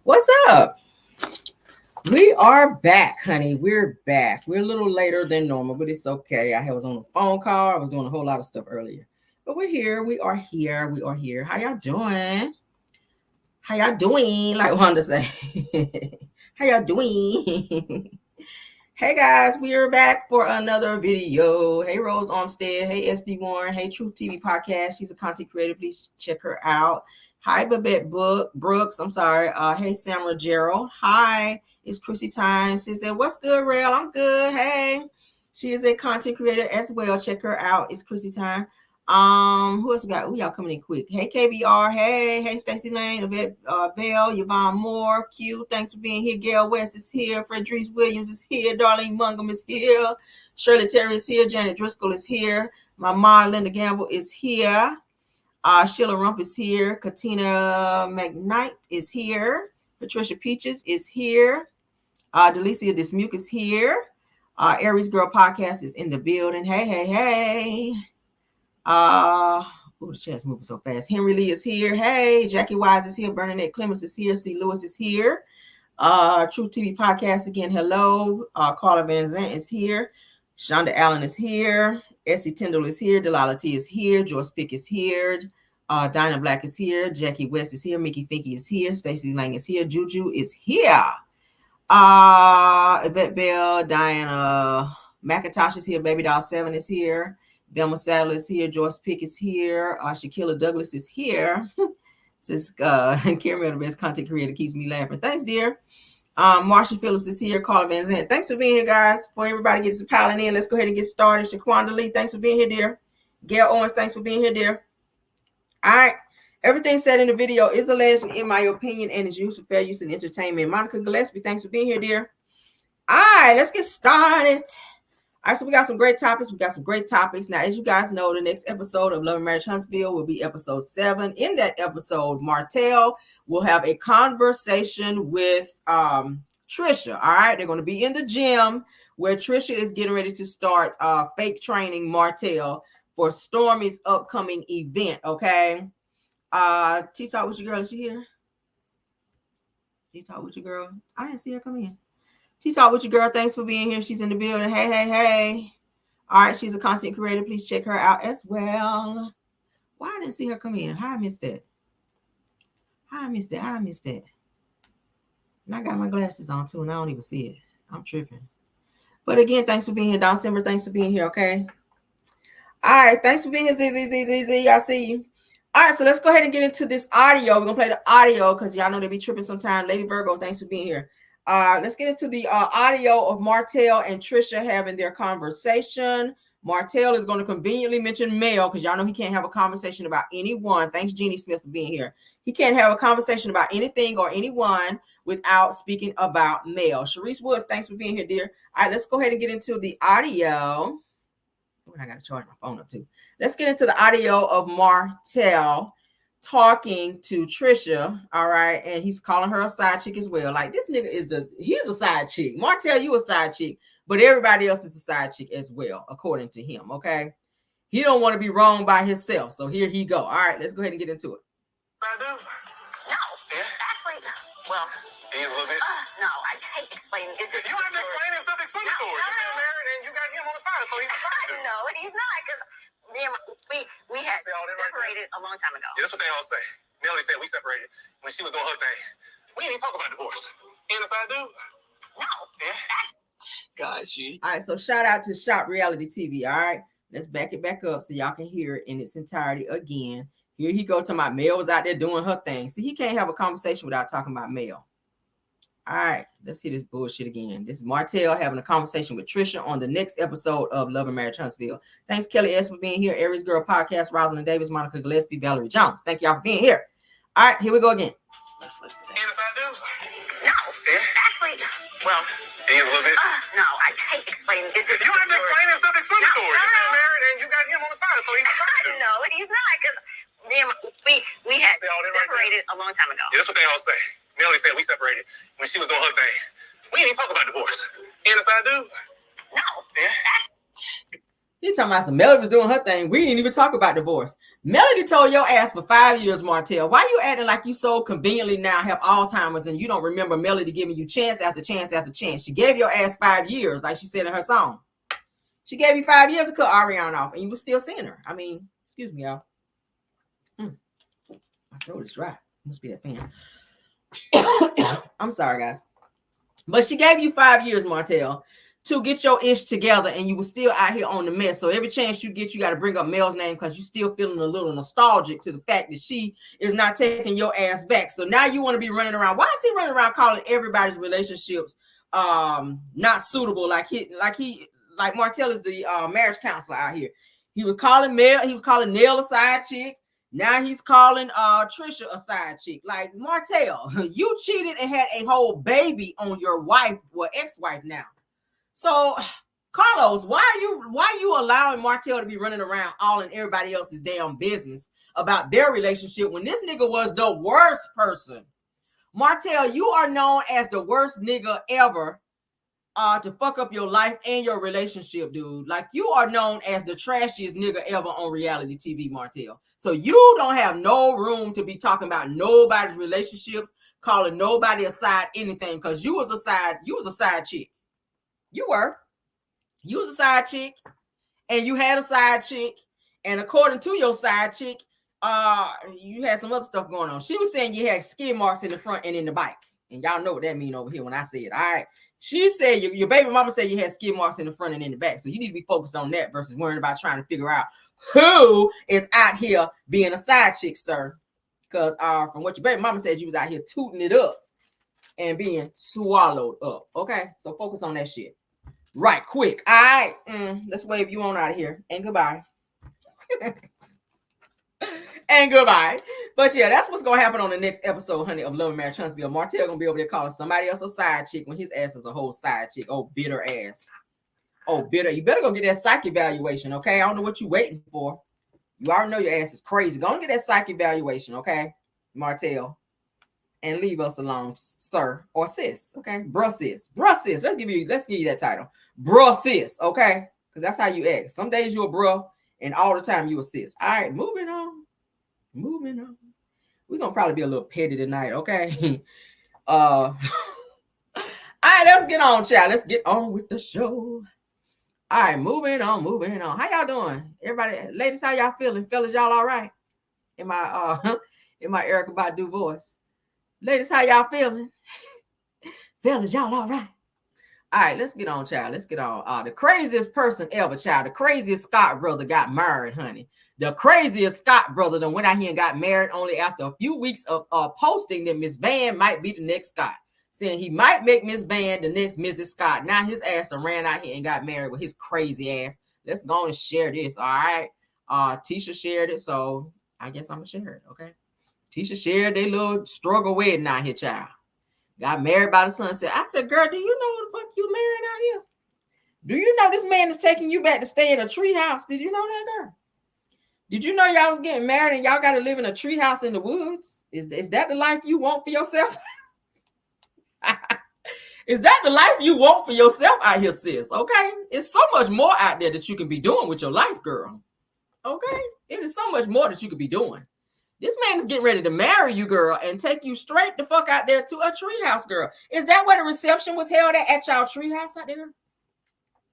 What's up? We are back, honey. We're back. We're a little later than normal, but it's okay. I was on a phone call. I was doing a whole lot of stuff earlier. But we're here. We are here. We are here. How y'all doing? How y'all doing? Like Wanda say. How y'all doing? Hey guys, we are back for another video. Hey Rose Armstead. Hey SD Warren. Hey Truth TV Podcast. She's a content creator. Please check her out. Hi Babette Brooks. I'm sorry. Hey Samra Gerald. Hi. It's Chrissy Time. She said, "What's good, Rail? I'm good. Hey." She is a content creator as well. Check her out. It's Chrissy Time. Who else we got? We all coming in quick. Hey KBR. Hey Stacey Lane, Yvette Bell, Yvonne Moore, Q. Thanks for being here. Gail West is here. Frederice Williams is here. Darlene Mungum is here. Shirley Terry is here. Janet Driscoll is here. My mom, Linda Gamble, is here. Sheila Rump is here. Katina McKnight is here. Patricia Peaches is here. Delicia Dismuke is here. Aries Girl Podcast is in the building. Hey. The chat's moving so fast. Henry Lee is here. Hey, Jackie Wise is here. Bernadette Clemens is here. C. Lewis is here. Truth TV Podcast again. Hello. Carla Van Zant is here. Shonda Allen is here. Essie Tyndall is here. Delilah T is here. Joyce Pick is here. Dinah Black is here. Jackie West is here. Mickey Finky is here. Stacey Lang is here. Juju is here. Yvette Bell. Diana McIntosh is here. Baby Doll 7 is here. Velma Sadler is here. Joyce Pick is here. Shaquilla Douglas is here. Says Carrie, the best content creator, keeps me laughing. Thanks, dear. Marsha Phillips is here. Carla Van Zandt. Thanks for being here, guys. Before everybody gets to piling in, let's go ahead and get started. Shaquanda Lee, thanks for being here, dear. Gail Owens, thanks for being here, dear. All right. Everything said in the video is alleged, in my opinion, and is used for fair use and entertainment. Monica Gillespie, thanks for being here, dear. All right, let's get started. All right, so we got some great topics. Now, as you guys know, the next episode of Love and Marriage Huntsville will be episode 7. In that episode, Martell will have a conversation with Trisha. All right, they're going to be in the gym where Trisha is getting ready to start fake training Martell for Stormy's upcoming event. Okay, T-Talk with your girl. Is she here? T-Talk with your girl. I didn't see her come in. T-Talk with your girl. Thanks for being here. She's in the building. Hey. All right, she's a content creator. Please check her out as well. Why I didn't see her come in? How I missed that? And I got my glasses on too, and I don't even see it. I'm tripping. But again, thanks for being here. Don Simber, thanks for being here, okay? All right, thanks for being here, ZZ. I see you. All right, so let's go ahead and get into this audio. We're going to play the audio because y'all know they be tripping sometimes. Lady Virgo, thanks for being here. Let's get into the audio of Martell and Trisha having their conversation. Martell is going to conveniently mention Mel because y'all know he can't have a conversation about anyone. Thanks, Jeannie Smith, for being here. He can't have a conversation about anything or anyone without speaking about Mel. Sharice Woods, thanks for being here, dear. All right, let's go ahead and get into the audio. Oh, I got to charge my phone up too. Let's get into the audio of Martell talking to Trisha, all right, and he's calling her a side chick as well. Like, this nigga he's a side chick. Martell, you a side chick, but everybody else is a side chick as well, according to him, okay? He don't want to be wrong by himself, so here he go. All right, let's go ahead and get into it. I do. No, actually, well, he is a little bit. No, I hate explaining. It's just you have to explain it. Self-explanatory. You're still married, and you got him on the side, so he's a side chick. No, he's not, because we had separated a long time ago. Yeah, that's what they all say. Nelly said we separated when she was doing her thing. We didn't even talk about divorce. And a side dude? No. Yeah. Got you. All right, so shout out to Shop Reality TV. All right, let's back it back up so y'all can hear it in its entirety again. Here he go talking about Mel was out there doing her thing. See, he can't have a conversation without talking about Mel. All right, let's hear this bullshit again. This is Martell having a conversation with Trisha on the next episode of Love and Marriage Huntsville. Thanks, Kelly S. for being here. Aries Girl Podcast, Rosalind Davis, Monica Gillespie, Valerie Jones. Thank y'all for being here. All right, here we go again. Let's listen. And a side dude? No, actually, well, he is a little bit. No, I hate explaining. It's just you don't have to explain it. Self-explanatory. You're still married, and you got him on the side, so he's a side chick. No, he's not, because we had separated a long time ago. Yeah, that's what they all say. Nelly said we separated when she was doing her thing. We didn't even talk about divorce. And a side dude? No. Yeah. You talking about some Melody was doing her thing. We didn't even talk about divorce. Melody told your ass for 5 years, Martell. Why you acting like you so conveniently now have Alzheimer's and you don't remember Melody giving you chance after chance after chance? She gave your ass 5 years, like she said in her song. She gave you 5 years to cut Ariana off, and you were still seeing her. I mean, excuse me, y'all. My throat is dry. Must be that fan. I'm sorry, guys. But she gave you 5 years, Martell, to get your ish together, and you were still out here on the mess. So every chance you get, you got to bring up Mel's name because you're still feeling a little nostalgic to the fact that she is not taking your ass back. So now you want to be running around. Why is he running around calling everybody's relationships not suitable? Like Martell is the marriage counselor out here. He was calling Mel, he was calling Nell a side chick. Now he's calling Trisha a side chick. Like, Martell, you cheated and had a whole baby on your wife, well, ex-wife now. So, Carlos, why are you allowing Martell to be running around all in everybody else's damn business about their relationship when this nigga was the worst person? Martell, you are known as the worst nigga ever to fuck up your life and your relationship, dude. Like, you are known as the trashiest nigga ever on reality TV, Martell. So you don't have no room to be talking about nobody's relationships, calling nobody a side anything, because you was a side chick. You was a side chick, and you had a side chick, and according to your side chick, you had some other stuff going on. She was saying you had skid marks in the front and in the bike, and y'all know what that mean over here when I say it. All right. She said your baby mama said you had skid marks in the front and in the back. So you need to be focused on that versus worrying about trying to figure out who is out here being a side chick, sir. Because from what your baby mama said, you was out here tooting it up and being swallowed up. Okay, so focus on that shit. Right, quick. All right, let's wave you on out of here. And goodbye. And goodbye. But yeah, that's what's gonna happen on the next episode, honey, of Love and Marriage Huntsville. Martell gonna be over there calling somebody else a side chick when his ass is a whole side chick. Oh, bitter ass. Oh, bitter. You better go get that psych evaluation, okay? I don't know what you waiting for. You already know your ass is crazy. Go and get that psych evaluation, okay, Martell, and leave us alone, sir or sis, okay? Bruh sis. Bruh sis. Let's give you that title. Bruh sis, okay? Because that's how you act. Some days you a bruh, and all the time you a sis. All right, moving on. We're gonna probably be a little petty tonight, okay? All right, let's get on, child. Let's get on with the show. All right, moving on. How y'all doing? Everybody, ladies, how y'all feeling? Fellas, y'all all right? In my Erykah Badu voice. Ladies, how y'all feeling? Fellas, y'all all right? All right, let's get on, child. Let's get on. The craziest person ever, child. The craziest Scott brother got married, honey. The craziest Scott brother that went out here and got married only after a few weeks of posting that Miss Van might be the next Scott. Saying he might make Miss Van the next Mrs. Scott. Now his ass done ran out here and got married with his crazy ass. Let's go and share this, all right? Tisha shared it, so I guess I'm going to share it, okay? Tisha shared their little struggle wedding out here, child. Got married by the sunset. I said, girl, do you know what the fuck you married out here? Do you know this man is taking you back to stay in a treehouse? Did you know that, girl? Did you know y'all was getting married and y'all got to live in a treehouse in the woods? Is that the life you want for yourself? Is that the life you want for yourself out here, sis? Okay? It's so much more out there that you can be doing with your life, girl. Okay? It is so much more that you could be doing. This man is getting ready to marry you, girl, and take you straight the fuck out there to a treehouse, girl. Is that where the reception was held at y'all treehouse out there?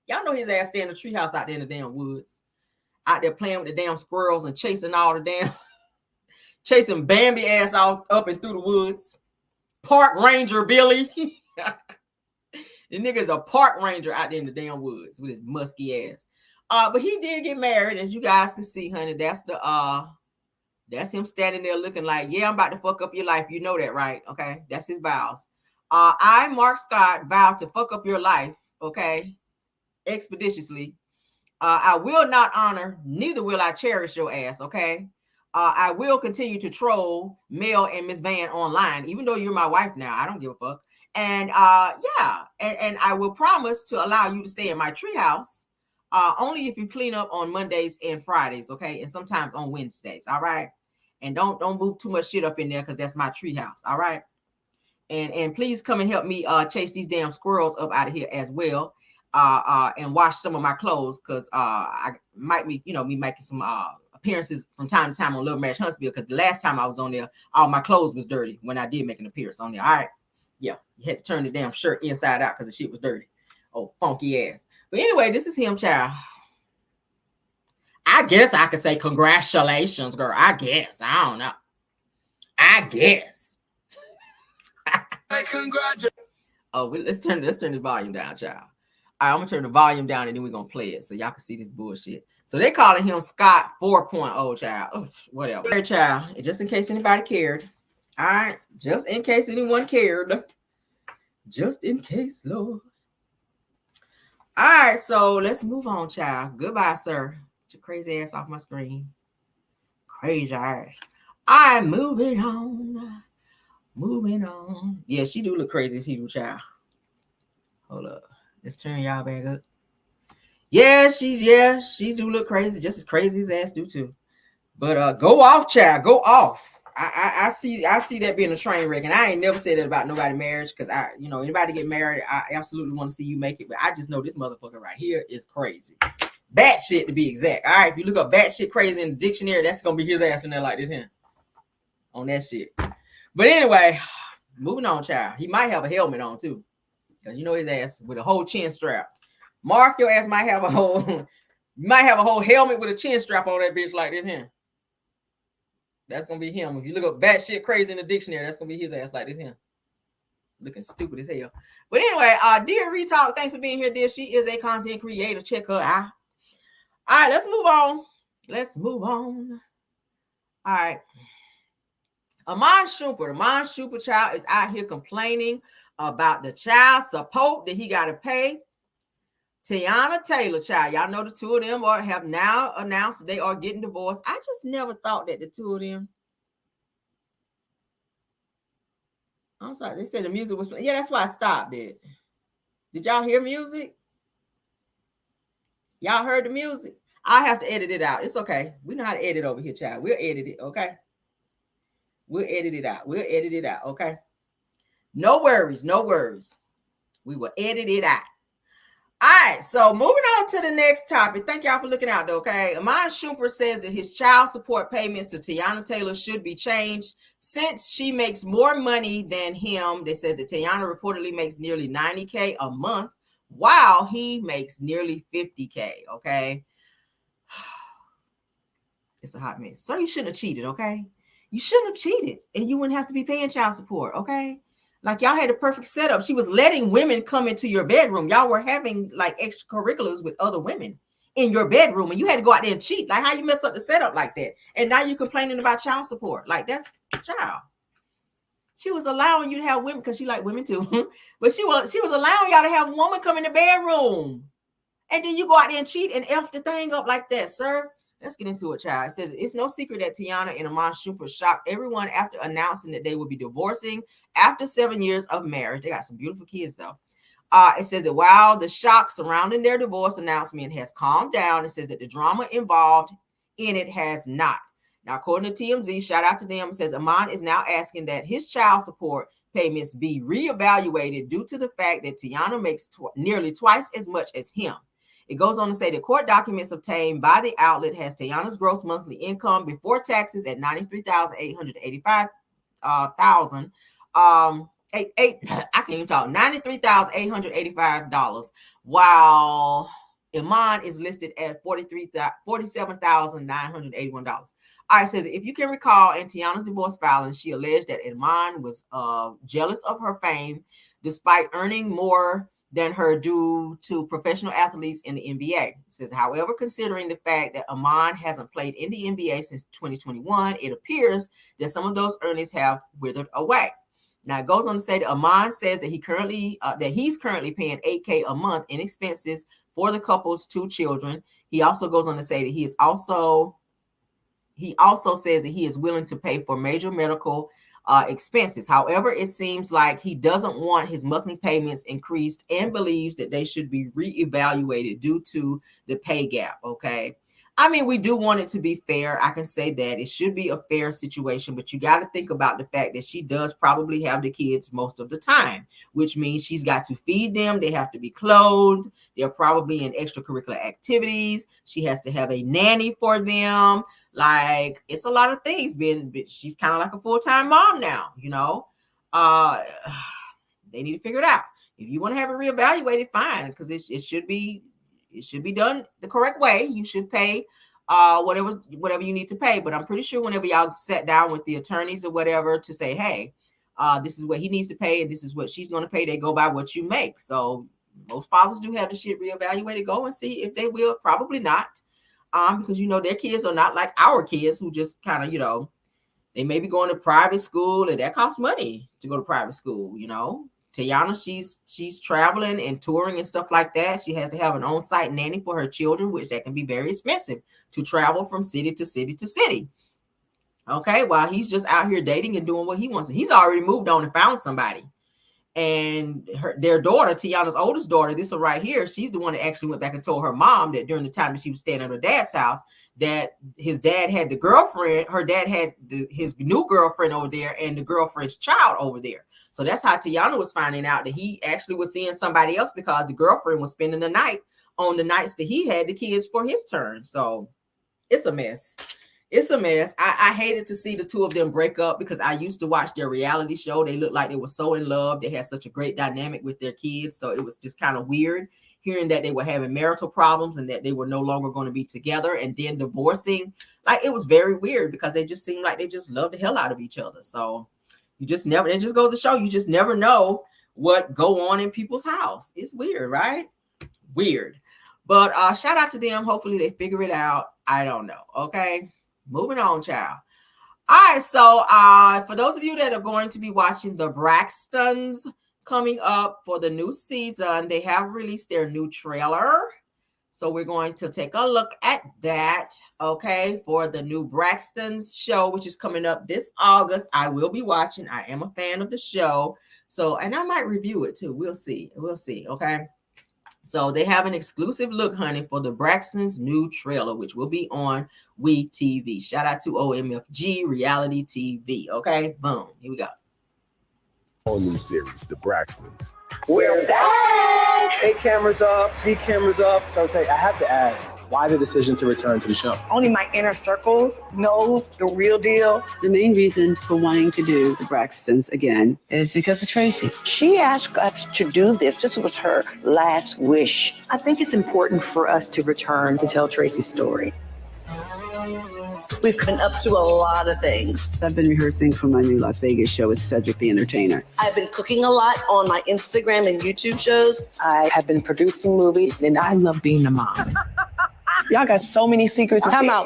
Y'all know his ass stay in the treehouse out there in the damn woods. Out there playing with the damn squirrels and chasing all the damn, chasing Bambi ass off up and through the woods. Park Ranger Billy. The nigga's a park ranger out there in the damn woods with his musky ass. But he did get married, as you guys can see, honey. That's him standing there looking like, yeah, I'm about to fuck up your life. You know that, right? Okay, that's his vows. I, Mark Scott, vowed to fuck up your life, okay, expeditiously. I will not honor, neither will I cherish your ass, okay? I will continue to troll Mel and Miss Van online, even though you're my wife now. I don't give a fuck. And yeah, and I will promise to allow you to stay in my treehouse only if you clean up on Mondays and Fridays, okay? And sometimes on Wednesdays, all right? And don't move too much shit up in there because that's my treehouse, all right? And please come and help me chase these damn squirrels up out of here as well. and wash some of my clothes because I might be, me making some appearances from time to time on Little Match Huntsville, because the last time I was on there, all my clothes was dirty when I did make an appearance on there. All right. Yeah, you had to turn the damn shirt inside out because the shit was dirty. Oh, funky ass. But anyway, this is him, child. I guess I could say congratulations, girl. I guess. I don't know. I guess. Hey, congratulations. Oh, let's turn the volume down, child. All right, I'm gonna turn the volume down and then we're gonna play it so y'all can see this bullshit. So they calling him Scott 4.0, child. Ugh, whatever. Hey, child, just in case anybody cared. All right, just in case anyone cared. Just in case, Lord. All right, so let's move on, child. Goodbye, sir. Get your crazy ass off my screen. Crazy ass. I'm moving on. Moving on. Yeah, she do look crazy as he do, child. Hold up. Let's turn y'all back up. Yeah, she do look crazy, just as crazy as ass do too. But go off, child. Go off. I see that being a train wreck, and I ain't never said that about nobody marriage, because anybody get married, I absolutely want to see you make it, but I just know this motherfucker right here is crazy. Bat shit to be exact. All right, if you look up bat shit crazy in the dictionary, that's gonna be his ass in there like this here on that shit. But anyway, moving on, child. He might have a helmet on too, because his ass with a whole chin strap. Mark, your ass might have a whole helmet with a chin strap on that bitch like this here. That's gonna be him. If you look up batshit crazy in the dictionary, that's gonna be his ass like this here. Looking stupid as hell. But anyway, dear Retalk, thanks for being here, dear. She is a content creator. Check her out. All right, let's move on. All right. Iman Shumpert child is out here complaining about the child support that he got to pay. Teyana Taylor, child. Y'all know the two of them have now announced that they are getting divorced. I just never thought that the two of them. I'm sorry. They said the music was. Yeah, that's why I stopped it. Did y'all hear music? Y'all heard the music? I have to edit it out. It's okay. We know how to edit over here, child. We'll edit it, okay? We'll edit it out. Okay? No worries. We will edit it out. All right, so moving on to the next topic. Thank y'all for looking out, though, okay? Iman Shumpert says that his child support payments to Teyana Taylor should be changed since she makes more money than him. They said that Teyana reportedly makes nearly $90K a month while he makes nearly $50K, okay? It's a hot mess. So you shouldn't have cheated, okay? You shouldn't have cheated, and you wouldn't have to be paying child support, okay? Like, y'all had a perfect setup. She was letting women come into your bedroom. Y'all were having like extracurriculars with other women in your bedroom, and you had to go out there and cheat. Like, how you mess up the setup like that? And now you're complaining about child support. Like, that's child. She was allowing you to have women because she liked women too. But she was allowing y'all to have a woman come in the bedroom. And then you go out there and cheat and F the thing up like that, sir. Let's get into it, child. It says, it's no secret that Teyana and Iman Shumpert shocked everyone after announcing that they would be divorcing after 7 years of marriage. They got some beautiful kids, though. It says that while the shock surrounding their divorce announcement has calmed down, it says that the drama involved in it has not. Now, according to TMZ, shout out to them, it says Iman is now asking that his child support payments be reevaluated due to the fact that Teyana makes nearly twice as much as him. It goes on to say the court documents obtained by the outlet has Teyana's gross monthly income before taxes at $93,885. $93,885, while Iman is listed at $47,981. All right, says if you can recall, in Teyana's divorce filing, she alleged that Iman was jealous of her fame, despite earning more than her due to professional athletes in the NBA. It says, however, considering the fact that Iman hasn't played in the NBA since 2021, it appears that some of those earnings have withered away. Now, it goes on to say that Iman says that he's currently paying $8K a month in expenses for the couple's 2 children. He also goes on to say that he also says that he is willing to pay for major medical expenses. However, it seems like he doesn't want his monthly payments increased and believes that they should be reevaluated due to the pay gap. Okay. I mean, we do want it to be fair. I can say that it should be a fair situation, but you got to think about the fact that she does probably have the kids most of the time, which means she's got to feed them. They have to be clothed. They're probably in extracurricular activities. She has to have a nanny for them. Like, it's a lot of things. She's kind of like a full-time mom now, you know. They need to figure it out. If you want to have it reevaluated, fine, because it should be done the correct way. You should pay whatever you need to pay. But I'm pretty sure whenever y'all sat down with the attorneys or whatever to say, hey, this is what he needs to pay and this is what she's going to pay, they go by what you make. So most fathers do have the shit reevaluated. Go and see if they will. Probably not, because you know their kids are not like our kids who just kind of, you know, they may be going to private school and that costs money to go to private school, you know. Tiana, she's traveling and touring and stuff like that. She has to have an on-site nanny for her children, which that can be very expensive to travel from city to city to city. Okay, while he's just out here dating and doing what he wants. He's already moved on and found somebody. And their daughter, Tiana's oldest daughter, this one right here, she's the one that actually went back and told her mom that during the time that she was staying at her dad's house, that his dad had the girlfriend, her dad had his new girlfriend over there and the girlfriend's child over there. So that's how Tiana was finding out that he actually was seeing somebody else because the girlfriend was spending the night on the nights that he had the kids for his turn. So it's a mess. It's a mess. I hated to see the two of them break up because I used to watch their reality show. They looked like they were so in love. They had such a great dynamic with their kids. So it was just kind of weird hearing that they were having marital problems and that they were no longer going to be together and then divorcing. Like, it was very weird because they just seemed like they just loved the hell out of each other. So you just never, it just goes to show you just never know what go on in people's house. It's weird, right? Weird. But shout out to them. Hopefully they figure it out. I don't know. Okay. Moving on, child. All right. So for those of you that are going to be watching the Braxtons coming up for the new season, they have released their new trailer. So we're going to take a look at that, okay, for the new Braxton's show, which is coming up this August. I will be watching. I am a fan of the show. So, and I might review it too. We'll see. We'll see, okay? So they have an exclusive look, honey, for the Braxton's new trailer, which will be on WeTV. Shout out to OMFG Reality TV, okay? Boom. Here we go. Whole new series, The Braxtons. We're back! 8 cameras up, 3 cameras up. So I have to ask, why the decision to return to the show? Only my inner circle knows the real deal. The main reason for wanting to do the Braxtons again is because of Tracy. She asked us to do this. This was her last wish. I think it's important for us to return to tell Tracy's story. We've been up to a lot of things. I've been rehearsing for my new Las Vegas show with Cedric the Entertainer. I've been cooking a lot on my Instagram and YouTube shows. I have been producing movies, and I love being a mom. Y'all got so many secrets. Time out.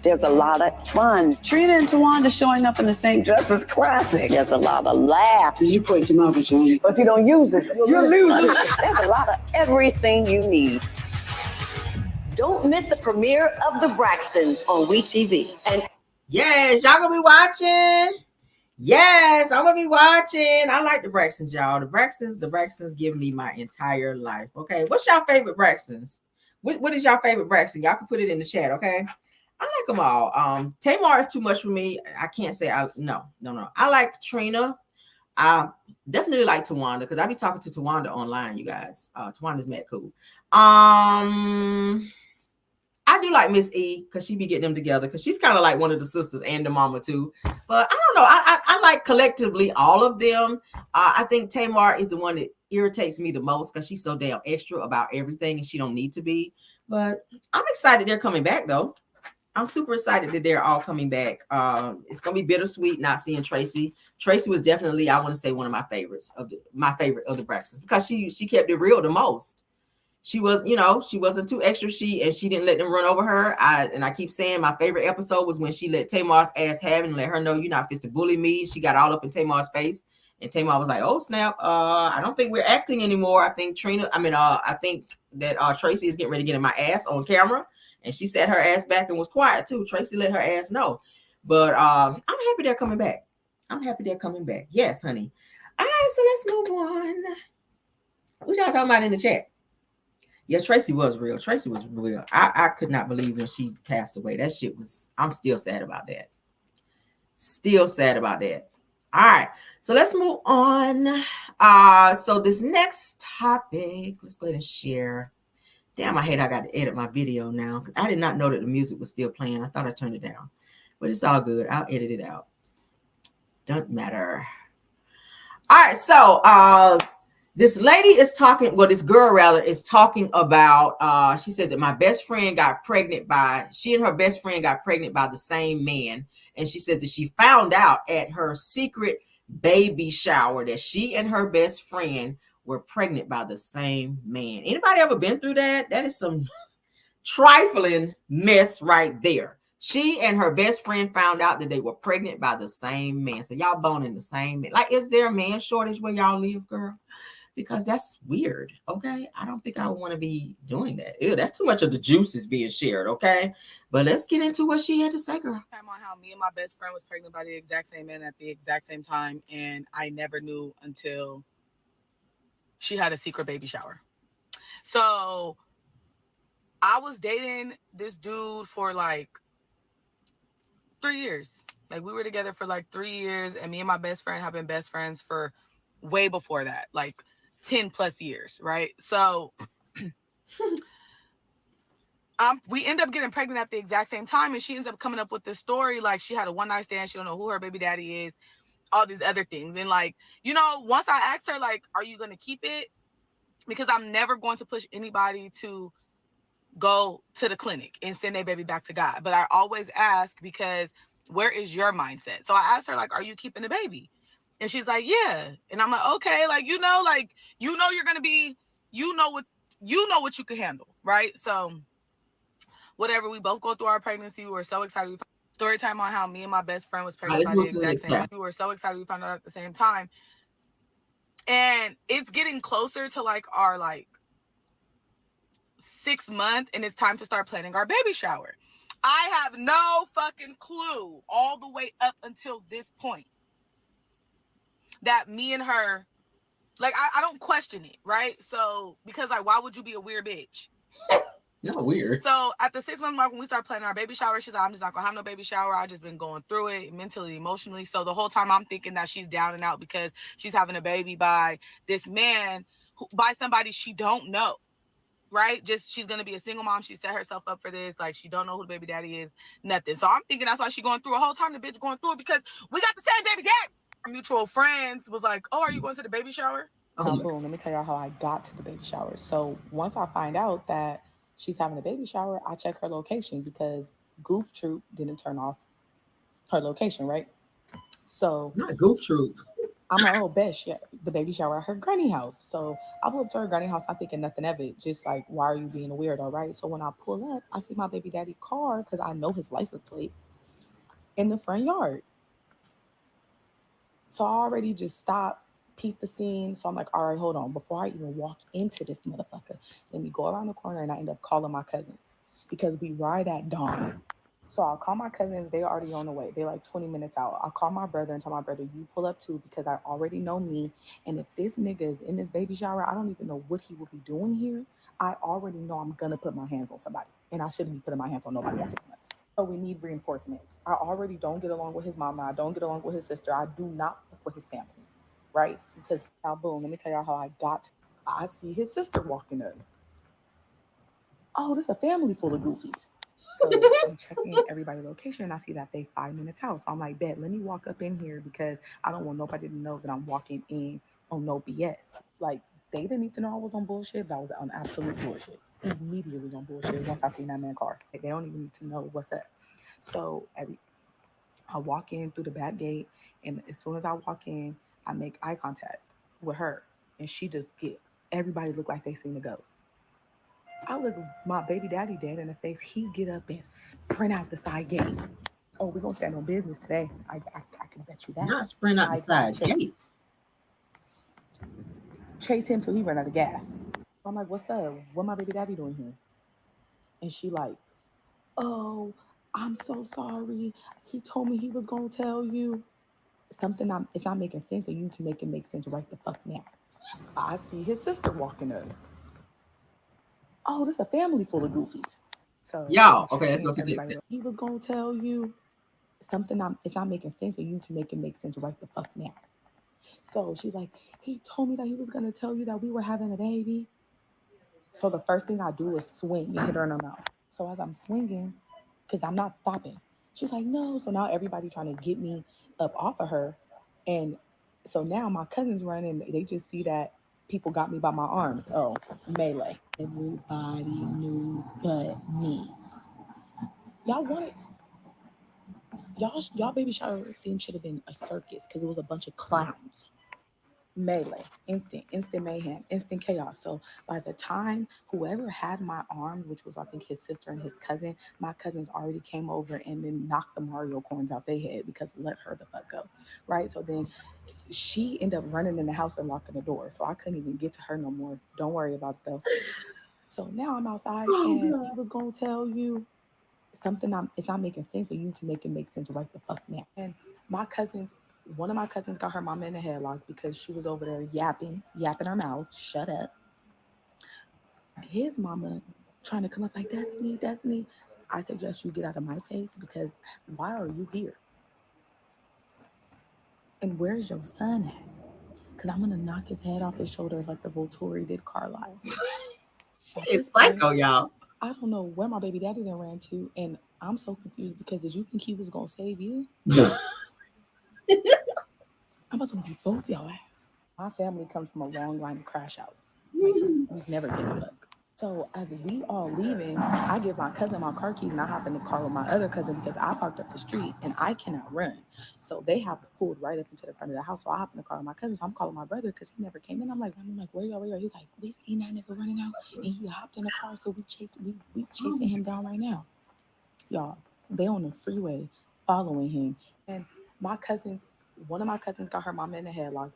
There's a lot of fun. Trina and Tawanda showing up in the same dress is classic. There's a lot of laughs. You point your mouth, Shane. But if you don't use it, you'll lose it. There's a lot of everything you need. Don't miss the premiere of The Braxtons on WeTV. And yes, y'all gonna be watching. Yes, I'm gonna be watching. I like the Braxtons, y'all. The Braxtons give me my entire life. Okay, what's your favorite Braxtons? What is your favorite Braxton? Y'all can put it in the chat, okay? I like them all. Tamar is too much for me. I can't say no. I like Trina. I definitely like Tawanda because I be talking to Tawanda online, you guys. Tawanda's mad cool. I do like Miss E because she be getting them together because she's kind of like one of the sisters and the mama too. But I don't know. I like collectively all of them. I think Tamar is the one that irritates me the most because she's so damn extra about everything and she don't need to be. But I'm excited they're coming back though. I'm super excited that they're all coming back. It's gonna be bittersweet not seeing Tracy. Tracy was definitely, I want to say, one of my favorites of the Braxtons because she kept it real the most. She was, she wasn't too extra. She didn't let them run over her. I keep saying my favorite episode was when she let Tamar's ass have it and let her know you're not fit to bully me. She got all up in Tamar's face, and Tamar was like, "Oh snap! I don't think we're acting anymore. I think that Tracy is getting ready to get in my ass on camera." And she sat her ass back and was quiet too. Tracy let her ass know. But I'm happy they're coming back. Yes, honey. All right, so let's move on. What y'all talking about in the chat? Yeah, Tracy was real. Tracy was real. I could not believe when she passed away. That shit was, I'm still sad about that. Still sad about that. All right. So let's move on. So this next topic, let's go ahead and share. Damn, I hate I got to edit my video now. I did not know that the music was still playing. I thought I turned it down. But it's all good. I'll edit it out. Doesn't matter. All right. So this lady is talking, well, this girl rather is talking about, she said that my best friend got pregnant by, she and her best friend got pregnant by the same man. And she says that she found out at her secret baby shower that she and her best friend were pregnant by the same man. Anybody ever been through that? That is some trifling mess right there. She and her best friend found out that they were pregnant by the same man. So y'all boning the same man. Like, is there a man shortage where y'all live, girl? Because that's weird. Okay, I don't think I want to be doing that. Ew, that's too much of the juices being shared. Okay, but let's get into what she had to say, girl. Time on how me and my best friend was pregnant by the exact same man at the exact same time, and I never knew until she had a secret baby shower. So I was dating this dude for like 3 years. Like, we were together for like 3 years, and me and my best friend have been best friends for way before that, like 10 plus years, right? So we end up getting pregnant at the exact same time, and she ends up coming up with this story like she had a one-night stand, she don't know who her baby daddy is, all these other things. And like, you know, once I asked her, like, are you going to keep it? Because I'm never going to push anybody to go to the clinic and send their baby back to God. But I always ask, because where is your mindset? So I asked her, like, are you keeping the baby? And she's like, yeah. And I'm like, okay, like, you're going to be, you know what you can handle, right? So whatever, we both go through our pregnancy. We were so excited. Story time on how me and my best friend was pregnant by the exact same time. We were so excited we found out at the same time. And it's getting closer to like our like 6 month, and it's time to start planning our baby shower. I have no fucking clue all the way up until this point that me and her, like, I don't question it, right? So, because like, why would you be a weird bitch? Not weird. So at the 6 month mark, when we start planning our baby shower, she's like, I'm just not gonna have no baby shower. I just been going through it mentally, emotionally. So the whole time I'm thinking that she's down and out because she's having a baby by this man, by somebody she don't know, right? Just, she's gonna be a single mom. She set herself up for this. Like, she don't know who the baby daddy is, nothing. So I'm thinking that's why she's going through a whole time. The bitch going through it because we got the same baby daddy. Our mutual friends was like, oh, are you going to the baby shower? Boom, let me tell y'all how I got to the baby shower. So once I find out that she's having a baby shower, I check her location because Goof Troop didn't turn off her location, right? So not Goof Troop. I'm like, oh, bet she, the baby shower at her granny house. So I pull up to her granny house, not thinking nothing of it. Just like, why are you being a weirdo, right? So when I pull up, I see my baby daddy's car, because I know his license plate, in the front yard. So I already just stopped, peeped the scene. So I'm like, all right, hold on. Before I even walk into this motherfucker, let me go around the corner, and I end up calling my cousins because we ride at dawn. So I'll call my cousins. They're already on the way. They're like 20 minutes out. I'll call my brother and tell my brother, you pull up too, because I already know me. And if this nigga is in this baby shower, I don't even know what he will be doing here. I already know I'm going to put my hands on somebody. And I shouldn't be putting my hands on nobody at 6 months. So we need reinforcements. I already don't get along with his mama. I don't get along with his sister. I do not work with his family, right? Because now, boom, let me tell y'all how I got. I see his sister walking up. Oh, this is a family full of goofies. So I'm checking everybody's location, and I see that they 5 minutes out. So I'm like, bet, let me walk up in here because I don't want nobody to know that I'm walking in on no BS. Like, they didn't need to know I was on bullshit, but I was on absolute bullshit. Immediately on bullshit once I seen that man car. Like, they don't even need to know what's up. So I walk in through the back gate, and as soon as I walk in, I make eye contact with her, and she just everybody look like they seen a ghost. I look my baby daddy dead in the face. He get up and sprint out the side gate. Oh, we're going to stand on business today. I can bet you that. Not sprint out the side gate. Chase him till he run out of gas. I'm like, what's up? What my baby daddy doing here? And she like, oh, I'm so sorry. He told me he was going to tell you. Something it's not making sense, and you need to make it make sense right the fuck now. I see his sister walking up. oh, this is a family full of goofies. So y'all, okay, let's go to this. He was gonna tell you something. It's not making sense, and you to make it make sense right the fuck now. So she's like, he told me that he was gonna tell you that we were having a baby. So the first thing I do is swing and hit her in the mouth. So as I'm swinging, because I'm not stopping, she's like, no. So now everybody trying to get me up off of her, and so now my cousins run and they just see that people got me by my arms. Oh, melee. Everybody knew but me. Y'all wanted y'all baby shower theme should have been a circus because it was a bunch of clowns. Melee, instant mayhem, instant chaos. So by the time whoever had my arms, which was I think his sister and his cousin, my cousins already came over and then knocked the Mario coins out their head because let her the fuck go, right? So then she ended up running in the house and locking the door, so I couldn't even get to her no more. Don't worry about it though. So now I'm outside and he was gonna tell you something. It's not making sense, and you to make it make sense right the fuck now. And one of my cousins got her mama in a headlock because she was over there yapping her mouth. Shut up. His mama trying to come up like, that's me. I suggest you get out of my face because why are you here? And where's your son at? Because I'm going to knock his head off his shoulders like the Volturi did Carlisle. It's psycho, y'all. I don't know where my baby daddy done ran to, and I'm so confused because did you think he was going to save you? I'm about to beat both y'all ass. My family comes from a long line of crash outs. Like, we've never given a fuck. So as we all leaving, I give my cousin my car keys and I hop in the car with my other cousin because I parked up the street and I cannot run. So they have pulled right up into the front of the house. So I hop in the car with my cousin. So I'm calling my brother because he never came in. I'm like, where y'all? He's like, we seen that nigga running out and he hopped in the car. So we chasing him down right now. Y'all, they on the freeway following him. And one of my cousins got her mama in the headlock.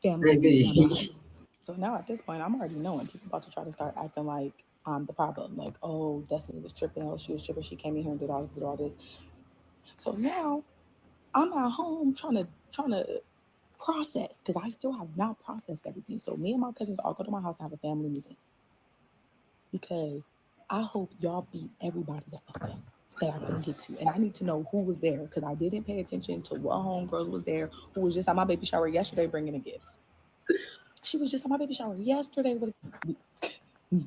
Family. So now at this point, I'm already knowing people about to try to start acting like I'm the problem. Like, oh, Destiny was tripping. Oh, she was tripping. She came in here and did all this. So now I'm at home trying to process because I still have not processed everything. So me and my cousins all go to my house and have a family meeting because I hope y'all beat everybody the fuck up that I couldn't get to. And I need to know who was there because I didn't pay attention to what homegirl was there who was just at my baby shower yesterday bringing a gift. She was just at my baby shower yesterday with a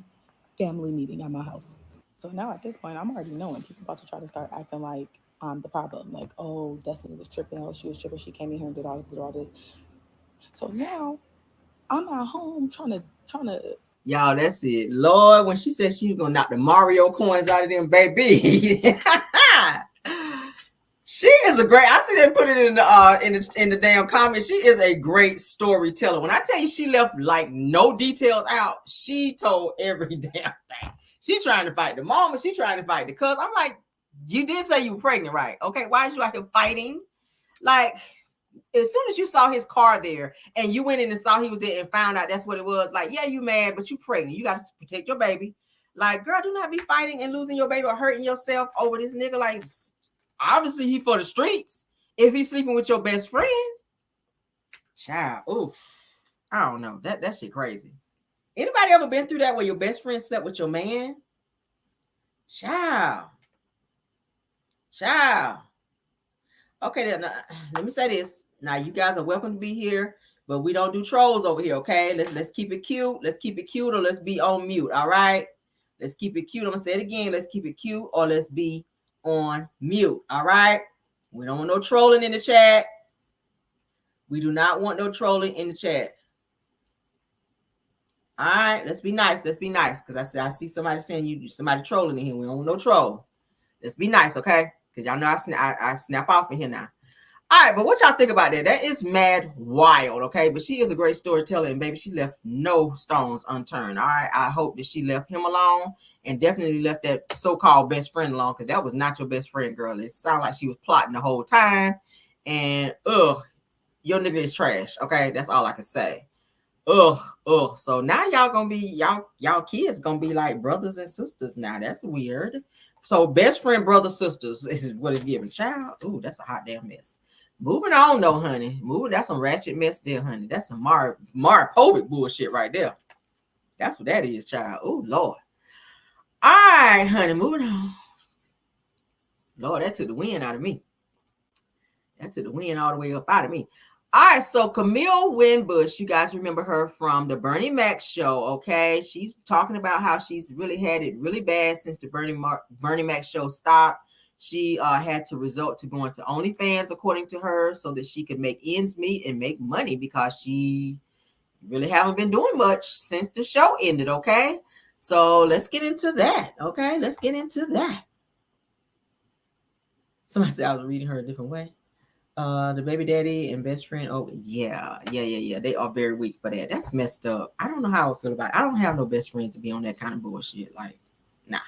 family meeting at my house. So now at this point, I'm already knowing people about to try to start acting like I'm the problem. Like, oh, Destiny was tripping. Oh, she was tripping. She came in here and did all this. So now I'm at home trying to. Y'all, that's it. Lord, when she said she was gonna knock the Mario coins out of them, baby. She is a great. I see them put it in the damn comments. She is a great storyteller. When I tell you she left like no details out, she told every damn thing. She trying to fight the mama. She trying to fight the cuz. I'm like, you did say you were pregnant, right? Okay, why is you out here fighting? Like, as soon as you saw his car there and you went in and saw he was there and found out that's what it was, like, yeah, you mad, but you pregnant. You got to protect your baby. Like, girl, do not be fighting and losing your baby or hurting yourself over this nigga. Like, obviously he for the streets. If he's sleeping with your best friend, child, oof, I don't know. That shit crazy. Anybody ever been through that where your best friend slept with your man? Child. Okay, then let me say this. Now you guys are welcome to be here, but we don't do trolls over here. Okay, let's keep it cute. Let's keep it cute, or let's be on mute. All right, let's keep it cute. I'm gonna say it again. Let's keep it cute, or let's be on mute. All right, we don't want no trolling in the chat. We do not want no trolling in the chat. All right, let's be nice. Let's be nice, because I see somebody saying somebody trolling in here. We don't want no troll. Let's be nice, okay? Because y'all know I snap off in here now. All right, but what y'all think about that? That is mad wild, okay? But she is a great storyteller, and baby, she left no stones unturned. All right, I hope that she left him alone and definitely left that so-called best friend alone, because that was not your best friend, girl. It sounded like she was plotting the whole time. And your nigga is trash, okay? That's all I can say. So now y'all gonna be y'all kids gonna be like brothers and sisters now. That's weird. So best friend, brother, sisters is what it's giving. Child, ooh, that's a hot damn mess. Moving on though, honey. That's some ratchet mess there, honey. That's some Mar Povich bullshit right there. That's what that is, child. Oh, Lord. All right, honey, moving on. Lord, that took the wind out of me. That took the wind all the way up out of me. All right, so Camille Winbush, you guys remember her from the Bernie Mac show, okay? She's talking about how she's really had it really bad since the Bernie Mac show stopped. She had to resort to going to OnlyFans, according to her, so that she could make ends meet and make money because she really haven't been doing much since the show ended, okay? So let's get into that, okay? Let's get into that. Somebody said I was reading her a different way. The baby daddy and best friend. Oh, yeah. They are very weak for that. That's messed up. I don't know how I feel about it. I don't have no best friends to be on that kind of bullshit. Like, nah.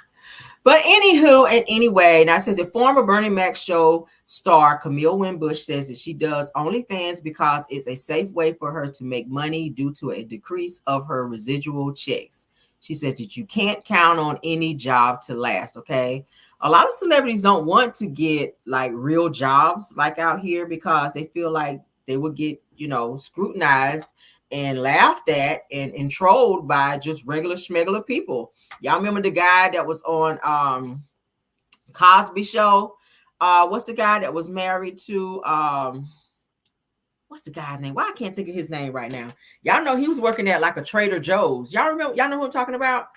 But anywho, and anyway, now it says the former Bernie Mac show star Camille Winbush says that she does OnlyFans because it's a safe way for her to make money due to a decrease of her residual checks. She says that you can't count on any job to last, okay? A lot of celebrities don't want to get like real jobs like out here because they feel like they would get, scrutinized and laughed at and trolled by just regular schmegular people. Y'all remember the guy that was on Cosby show? What's the guy that was married to what's the guy's name? Well, I can't think of his name right now. Y'all know he was working at like a Trader Joe's. Y'all remember? Y'all know who I'm talking about?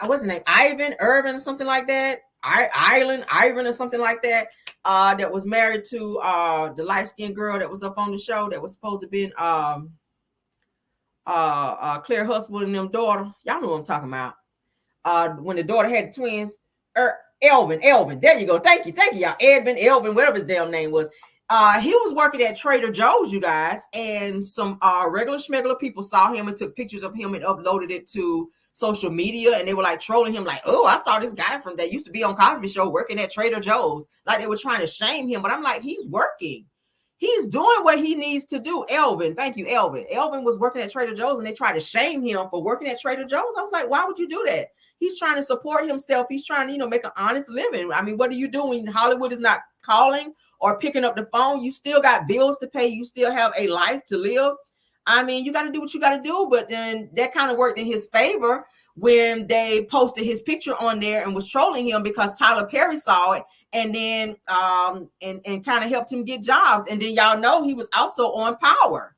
What's his name? Irvin or something like that. Ivan or something like that. That was married to the light-skinned girl that was up on the show that was supposed to be Claire Husband and them daughter. Y'all know what I'm talking about. When the daughter had the twins. Elvin. There you go. Thank you, y'all. Elvin, whatever his damn name was. He was working at Trader Joe's, you guys, and some regular schmegular people saw him and took pictures of him and uploaded it to social media, and they were like trolling him, like, "Oh, I saw this guy from that used to be on Cosby show working at Trader Joe's." Like they were trying to shame him, but I'm like, he's working. He's doing what he needs to do. Elvin, thank you, Elvin. Elvin was working at Trader Joe's, and they tried to shame him for working at Trader Joe's. I was like, why would you do that? He's trying to support himself. He's trying to, make an honest living. I mean, what do you do when Hollywood is not calling or picking up the phone? You still got bills to pay. You still have a life to live. I mean, you got to do what you got to do. But then that kind of worked in his favor when they posted his picture on there and was trolling him because Tyler Perry saw it and then and kind of helped him get jobs. And then y'all know he was also on Power.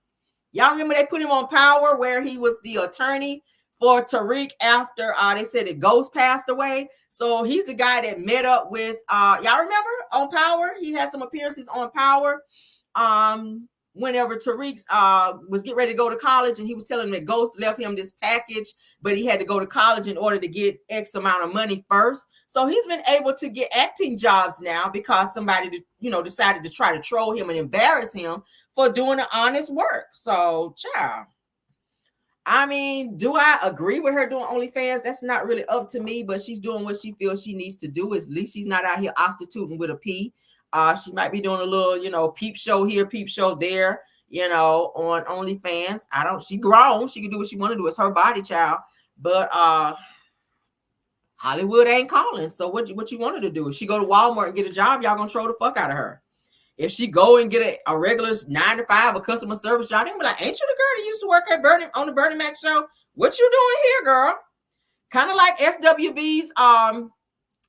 Y'all remember they put him on Power where he was the attorney for Tariq after they said that Ghost passed away. So he's the guy that met up with y'all remember on Power? He had some appearances on Power. Whenever Tariq was getting ready to go to college, and he was telling him that Ghost left him this package, but he had to go to college in order to get X amount of money first. So he's been able to get acting jobs now because somebody, decided to try to troll him and embarrass him for doing the honest work. So, child. I mean, do I agree with her doing OnlyFans? That's not really up to me, but she's doing what she feels she needs to do. At least she's not out here prostituting with a P. She might be doing a little, peep show here, peep show there, on OnlyFans. She grown. She can do what she want to do. It's her body, child. But Hollywood ain't calling. So what you want her to do? If she go to Walmart and get a job, y'all gonna troll the fuck out of her. If she go and get a regular 9 to 5, a customer service job, they gonna be like, ain't you the girl that used to work at on the Bernie Mac show? What you doing here, girl? Kind of like SWV's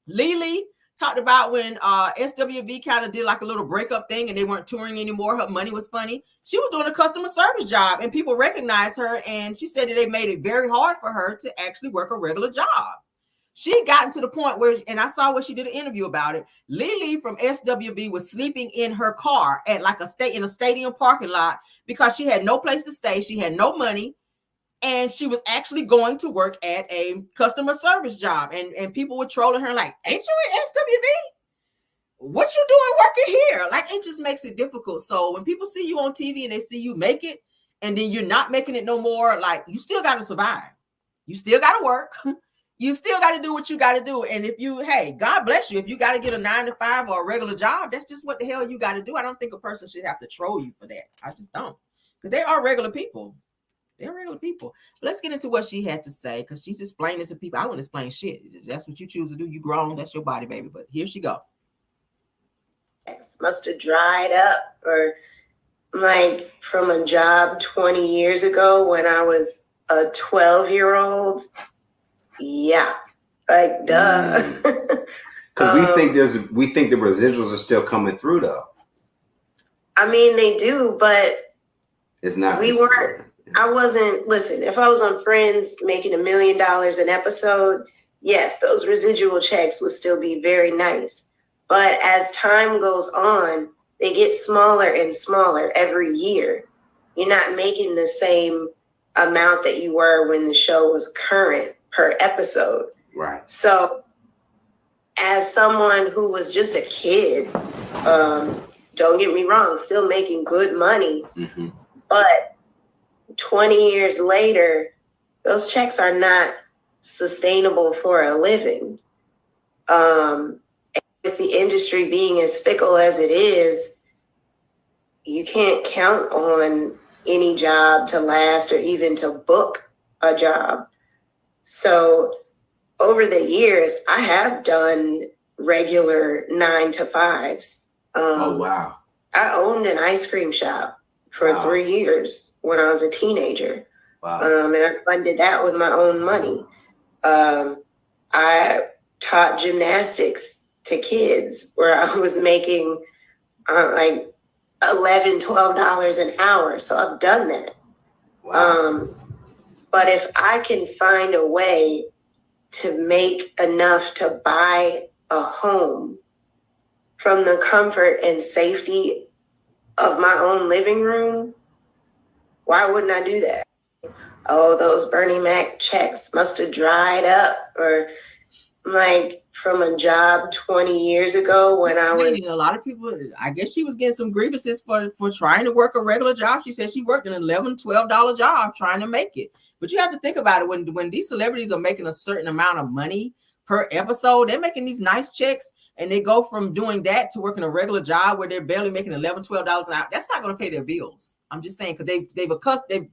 Lily talked about when SWV kind of did like a little breakup thing and they weren't touring anymore. Her money was funny. She was doing a customer service job and people recognized her, and she said that they made it very hard for her to actually work a regular job. She had gotten to the point where, and I saw where she did an interview about it. Lily from SWV was sleeping in her car at like in a stadium parking lot because she had no place to stay. She had no money. And she was actually going to work at a customer service job. And people were trolling her like, ain't you in SWV? What you doing working here? Like, it just makes it difficult. So when people see you on TV and they see you make it, and then you're not making it no more, like, you still got to survive. You still got to work. You still got to do what you got to do. And if hey, God bless you. If you got to get a 9 to 5 or a regular job, that's just what the hell you got to do. I don't think a person should have to troll you for that. I just don't. Because they are regular people. They're regular people. But let's get into what she had to say, because she's explaining to people. I wouldn't explain shit. That's what you choose to do. You grown. That's your body, baby. But here she go. Must have dried up, or like from a job 20 years ago when I was a 12-year-old, yeah, like duh. Because we think the residuals are still coming through though. I mean, they do, but it's not. I wasn't. Listen, if I was on Friends making $1 million an episode, yes, those residual checks would still be very nice. But as time goes on, they get smaller and smaller every year. You're not making the same amount that you were when the show was current per episode. Right. So as someone who was just a kid, don't get me wrong, still making good money, but 20 years later, those checks are not sustainable for a living. With the industry being as fickle as it is, you can't count on any job to last or even to book a job. So over the years, I have done regular 9-to-5s. Oh, wow. I owned an ice cream shop for 3 years when I was a teenager. Wow. And I funded that with my own money. I taught gymnastics to kids where I was making like $11, $12 an hour. So I've done that. Wow. But if I can find a way to make enough to buy a home from the comfort and safety of my own living room, why wouldn't I do that? Oh, those Bernie Mac checks must have dried up, or like from a job 20 years ago when I was. A lot of people, I guess she was getting some grievances for trying to work a regular job. She said she worked an $11, $12 job trying to make it. But you have to think about it, when these celebrities are making a certain amount of money per episode, they're making these nice checks, and they go from doing that to working a regular job where they're barely making $11, $12 an hour. That's not going to pay their bills. I'm just saying, because they've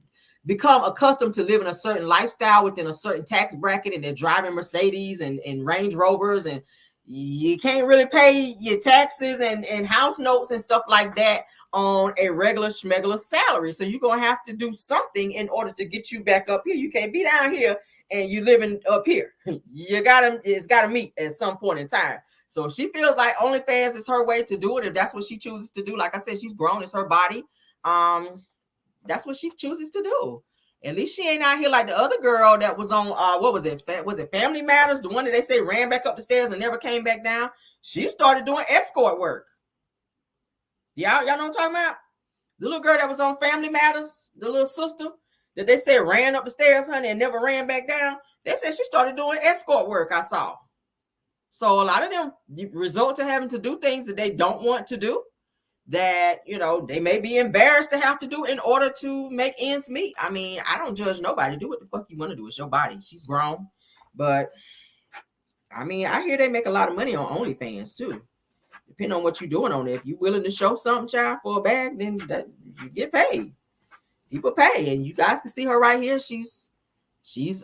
become accustomed to living a certain lifestyle within a certain tax bracket, and they're driving Mercedes and Range Rovers, and you can't really pay your taxes and house notes and stuff like that on a regular schmegular salary. So you're going to have to do something in order to get you back up here. You can't be down here and you living up here. It's got to meet at some point in time. So she feels like OnlyFans is her way to do it. If that's what she chooses to do, like I said, she's grown, it's her body. That's what she chooses to do. At least she ain't out here like the other girl that was on, what was it? Was it Family Matters? The one that they say ran back up the stairs and never came back down. She started doing escort work. Y'all know what I'm talking about? The little girl that was on Family Matters, the little sister that they said ran up the stairs, honey, and never ran back down. They said she started doing escort work, I saw. So a lot of them result to having to do things that they don't want to do, that, you know, they may be embarrassed to have to do in order to make ends meet. I mean, I don't judge nobody. Do what the fuck you want to do. It's your body. She's grown. But, I mean, I hear they make a lot of money on OnlyFans, too. Depending on what you're doing on it. If you're willing to show something, child, for a bag, then you get paid. People pay. And you guys can see her right here. She's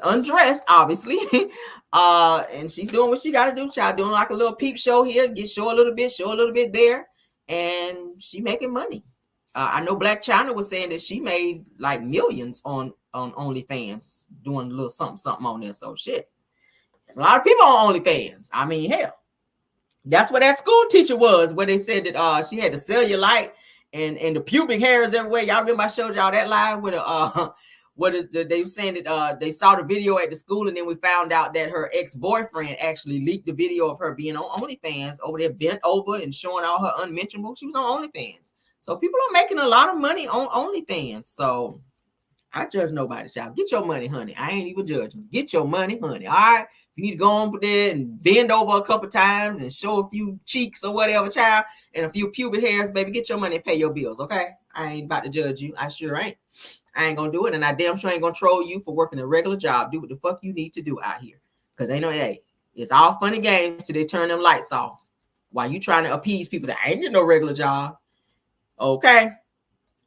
undressed, obviously. And she's doing what she got to do, child. Doing like a little peep show here. Show a little bit there. And she making money. I know Black China was saying that she made like millions on OnlyFans, doing a little something on there. So shit, there's a lot of people on OnlyFans. I mean, hell, that's what that school teacher was, where they said that she had the cellulite and the pubic hairs everywhere. Y'all remember I showed y'all that live with they were saying that they saw the video at the school, and then we found out that her ex-boyfriend actually leaked the video of her being on OnlyFans over there, bent over and showing all her unmentionable. She was on OnlyFans. So people are making a lot of money on OnlyFans. So I judge nobody, child. Get your money, honey. I ain't even judging. Get your money, honey. All right. If you need to go on there and bend over a couple times and show a few cheeks or whatever, child, and a few pubic hairs, baby, get your money and pay your bills, okay? I ain't about to judge you. I sure ain't. I ain't gonna do it, and I damn sure ain't gonna troll you for working a regular job. Do what the fuck you need to do out here. Because ain't no, hey, it's all funny games till they turn them lights off. While you trying to appease people, say, I ain't getting no regular job. Okay.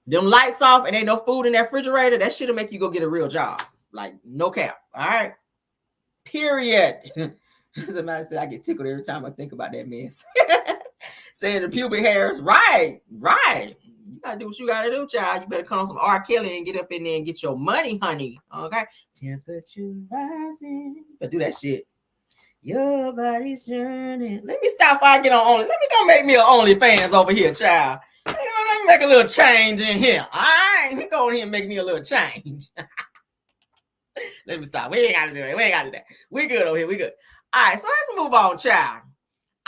Them lights off and ain't no food in that refrigerator, that shit'll make you go get a real job. Like, no cap. All right. Period. Somebody said I get tickled every time I think about that mess. Saying the pubic hairs. Right. You gotta do what you gotta do, child. You better come on some R. Kelly and get up in there and get your money, honey. Okay. Temperature rising. But do that shit. Your body's yearning. Let me stop before I get on Only. Let me go make me an OnlyFans over here, child. Let me make a little change in here. All right. Let me go in here and make me a little change. Let me stop. We ain't gotta do that. We ain't gotta do that. We good over here. We good. All right, so let's move on, child.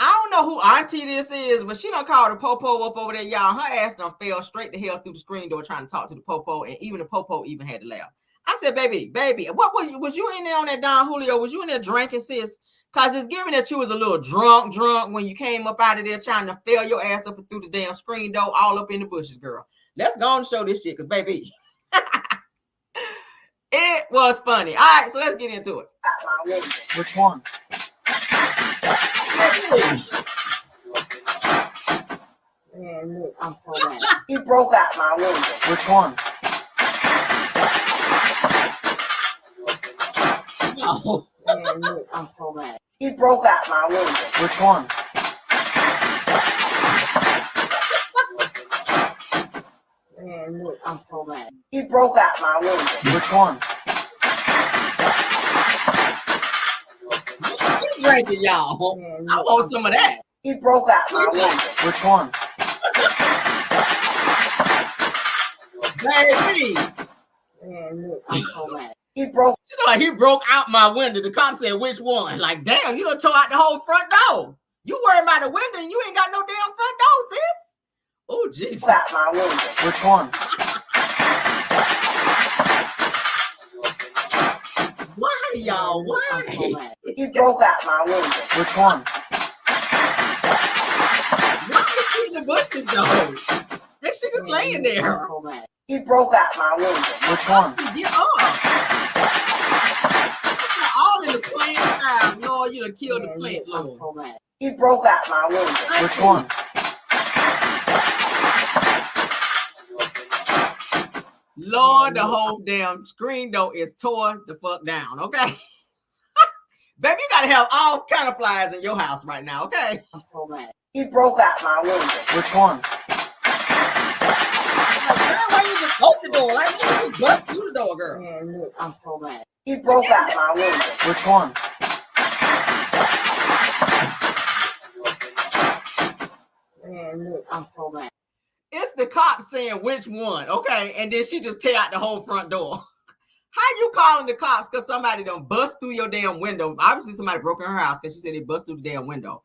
I don't know who auntie this is, but she done called the popo up over there, y'all. Her ass done fell straight to hell through the screen door trying to talk to the popo, and even the popo even had to laugh. I said, baby, what was you in there on that Don Julio? Was you in there drinking, sis? Because it's given that you was a little drunk when you came up out of there trying to fail your ass up through the damn screen door all up in the bushes, girl. Let's go and show this shit, because, baby, it was funny. All right, so let's get into it. Which one? Man, look, I'm so mad. He broke out my window. Which one? No. Man, look, I'm so mad. He broke out my window. Which one? Man, look, I'm so mad. He broke out my window. Which one? Drinking, y'all. Man, I want some of that. He broke out my window. Which one? Baby. Man, look, I'm so mad. He broke. He broke out my window. The cop said, which one? Like, damn, you done tore out the whole front door. You worried about the window and you ain't got no damn front door, sis. Oh, Jesus. Out my window. Which one? Why, y'all? Why? He broke out my window. Which one? Why is she in the bushes, though? That shit just laying there. He broke out my window. Which one? Get up. All in the plant time. Lord, you done killed the plant, Lord. He broke out my window. Which one? Lord, the whole damn screen door is tore the fuck down, okay? Baby, you gotta have all kind of flies in your house right now, okay? He broke out my window. Which one? Like, girl, why you just open the door? Like, you just bust through the door, girl. Man, look, I'm so mad. He broke out my window. Which one? Man, look, I'm so mad. It's the cop saying which one, okay? And then she just tear out the whole front door. How you calling the cops because somebody done bust through your damn window? Obviously, somebody broke in her house because she said they bust through the damn window.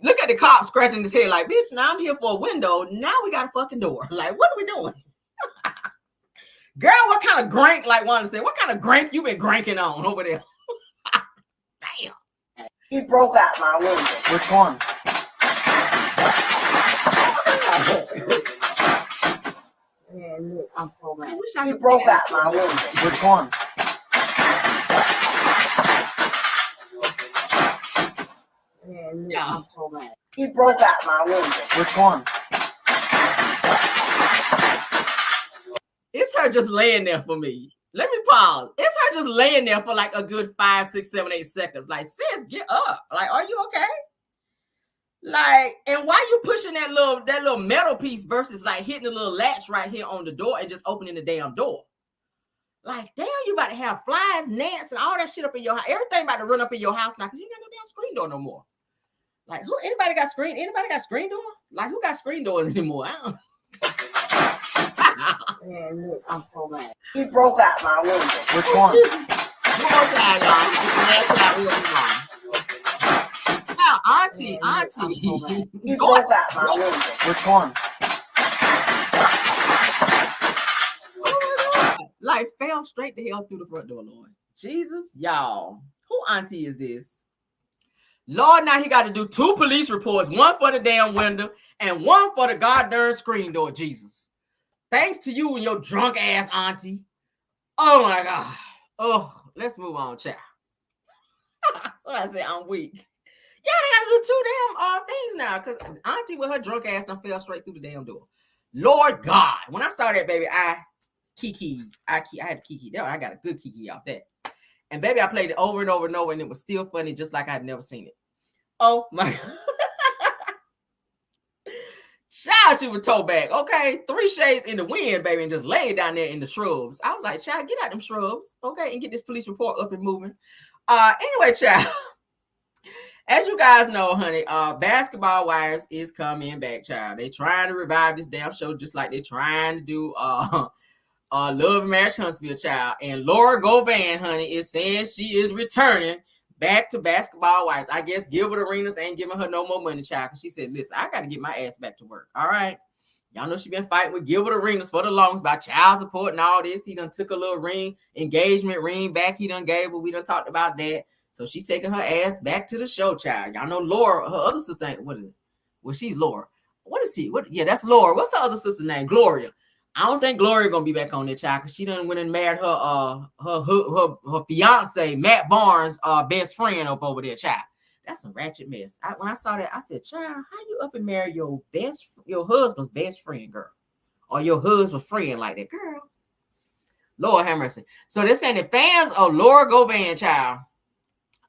Look at the cop scratching his head like, bitch, now I'm here for a window. Now we got a fucking door. Like, what are we doing? Girl, what kind of grank, like Wanda said, what kind of grank you been granking on over there? Damn. He broke out my window. Which one? Man, look, I'm so mad. He broke out my window. Which one? Man, look, I'm so mad. He broke out my window. Which one? It's her just laying there for me. Let me pause. It's her just laying there for like a good 5, 6, 7, 8 seconds. Like, sis, get up. Like, are you okay? Like, and why you pushing that little metal piece versus like hitting the little latch right here on the door and just opening the damn door? Like, damn, you about to have flies, gnats, and all that shit up in your house. Everything about to run up in your house now because you ain't got no damn screen door no more. Like, who? Anybody got screen door? Like, who got screen doors anymore? I don't. Man, look, I'm so mad. He broke out my window. Which one? One more time, y'all. Now, auntie. He broke out my window. Which one? Oh my God. Like, fell straight to hell through the front door, Lord. Jesus, y'all. Who auntie is this? Lord, now he got to do 2 police reports, one for the damn window and one for the goddamn screen door, Jesus. Thanks to you and your drunk ass auntie. Oh my God. Oh, let's move on, child. So I said I'm weak. Yeah, they got to do 2 damn things now because auntie with her drunk ass done fell straight through the damn door. Lord God. When I saw that, baby, I had a kiki. I got a good kiki off that. And baby, I played it over and over and over, and it was still funny, just like I'd never seen it. Oh my God. Child, child, she would tow back. Okay, 3 shades in the wind, baby, and just lay down there in the shrubs. I was like, child, get out them shrubs, okay, and get this police report up and moving. Anyway, child, as you guys know, honey, Basketball Wives is coming back, child. They trying to revive this damn show just like they trying to do Love Marriage Huntsville, child. And Laura Govan, honey, is saying she is returning back to Basketball Wives. I guess Gilbert Arenas ain't giving her no more money, child, because she said, listen, I got to get my ass back to work. All right. Y'all know she been fighting with Gilbert Arenas for the longest about child support and all this. He done took a little engagement ring back. He done gave her. We done talked about that. So she taking her ass back to the show, child. Y'all know Laura, her other sister, what is it? Well, she's Laura. What is he? Yeah, that's Laura. What's her other sister's name? Gloria. I don't think Gloria gonna be back on that, child, because she done went and married her fiance, Matt Barnes' best friend up over there, child. That's a ratchet mess. When I saw that, I said, child, how you up and marry your husband's best friend, girl? Or your husband's friend like that, girl? Lord have mercy. So they're saying that fans of Laura Govan, child,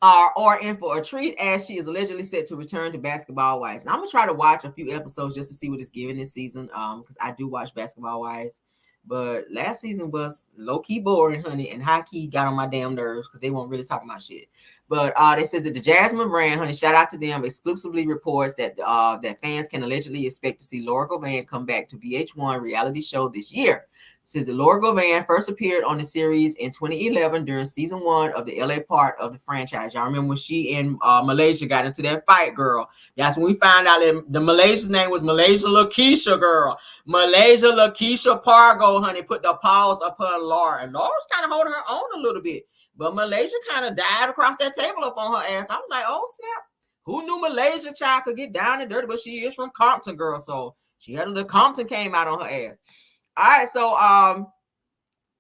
are in for a treat as she is allegedly set to return to Basketball Wives. And I'm gonna try to watch a few episodes just to see what it's giving this season. Because I do watch Basketball Wives, but last season was low-key boring, honey, and high-key got on my damn nerves because they weren't really talking about shit. But they said that the Jasmine brand, honey, shout out to them, exclusively reports that that fans can allegedly expect to see Laura Govan come back to VH1 reality show this year. Says that Laura Govan first appeared on the series in 2011 during season 1 of the LA part of the franchise. Y'all remember when she and Malaysia got into that fight, girl? That's when we found out that the Malaysia's name was Malaysia Lakeisha, girl. Malaysia Lakeisha Pargo, honey, put the paws upon Laura. And Laura's kind of holding her own a little bit. But Malaysia kind of died across that table up on her ass. I was like, oh, snap. Who knew Malaysia child could get down and dirty? But she is from Compton, girl. So she had a little Compton came out on her ass. All right, so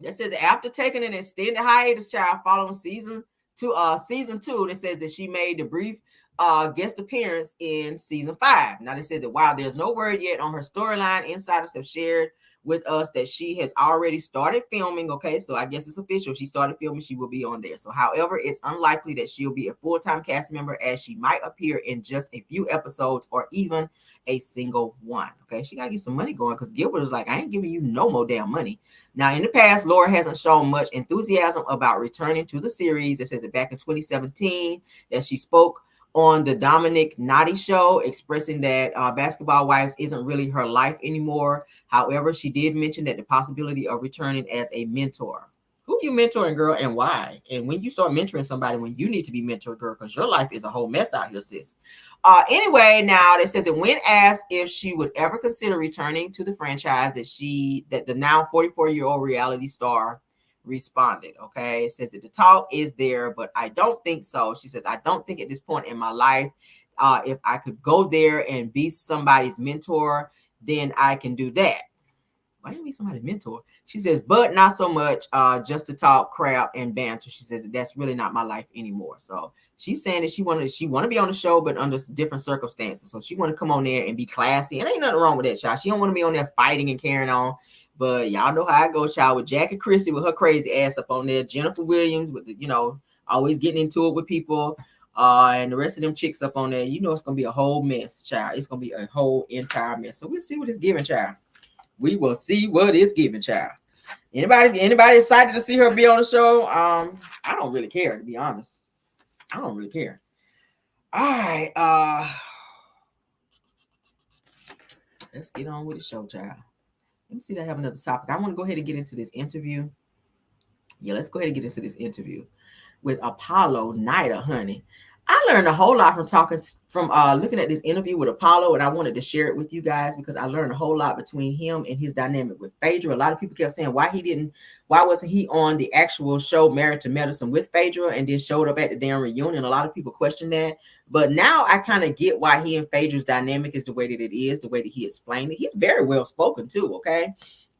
it says after taking an extended hiatus, child, following season 2, it says that she made the brief guest appearance in season 5. Now, it says that while there's no word yet on her storyline, insiders have shared with us that she has already started filming. Okay, so I guess it's official. She started filming. She will be on there. So, however, it's unlikely that she'll be a full-time cast member, as she might appear in just a few episodes or even a single one. Okay, she gotta get some money going because Gilbert was like, I ain't giving you no more damn money. Now, in the past, Laura hasn't shown much enthusiasm about returning to the series. It says that back in 2017 that she spoke on the Dominic Nadi show, expressing that Basketball Wives isn't really her life anymore. However, she did mention that the possibility of returning as a mentor. Who you mentoring, girl, and why? And when you start mentoring somebody, when you need to be mentored, girl, because your life is a whole mess out here, sis. Anyway, now it says that when asked if she would ever consider returning to the franchise, that the now 44-year-old reality star responded. Okay, it says that the talk is there, but I don't think so. She said, I don't think at this point in my life, if I could go there and be somebody's mentor, then I can do that. Why do you be somebody's mentor? She says, but not so much just to talk crap and banter. She says that's really not my life anymore. So she's saying that she want to be on the show, but under different circumstances. So she want to come on there and be classy, and ain't nothing wrong with that, child. She don't want to be on there fighting and carrying on. But y'all know how I go, child, with Jackie Christie with her crazy ass up on there, Jennifer Williams with the, always getting into it with people, and the rest of them chicks up on there. You know it's gonna be a whole mess, child. It's gonna be a whole entire mess. So we'll see what it's giving, child. We will see what it's giving, child. Anybody excited to see her be on the show? I don't really care, to be honest. I don't really care. All right, let's get on with the show, child. Let me see if I have another topic. I want to go ahead and get into this interview. Yeah, let's go ahead and get into this interview with Apollo Nida, honey. I learned a whole lot from looking at this interview with Apollo, and I wanted to share it with you guys because I learned a whole lot between him and his dynamic with Phaedra. A lot of people kept saying why wasn't he on the actual show Married to Medicine with Phaedra and then showed up at the damn reunion. A lot of people questioned that, but now I kind of get why he and Phaedra's dynamic is the way that it is, the way that he explained it. He's very well spoken too. Okay.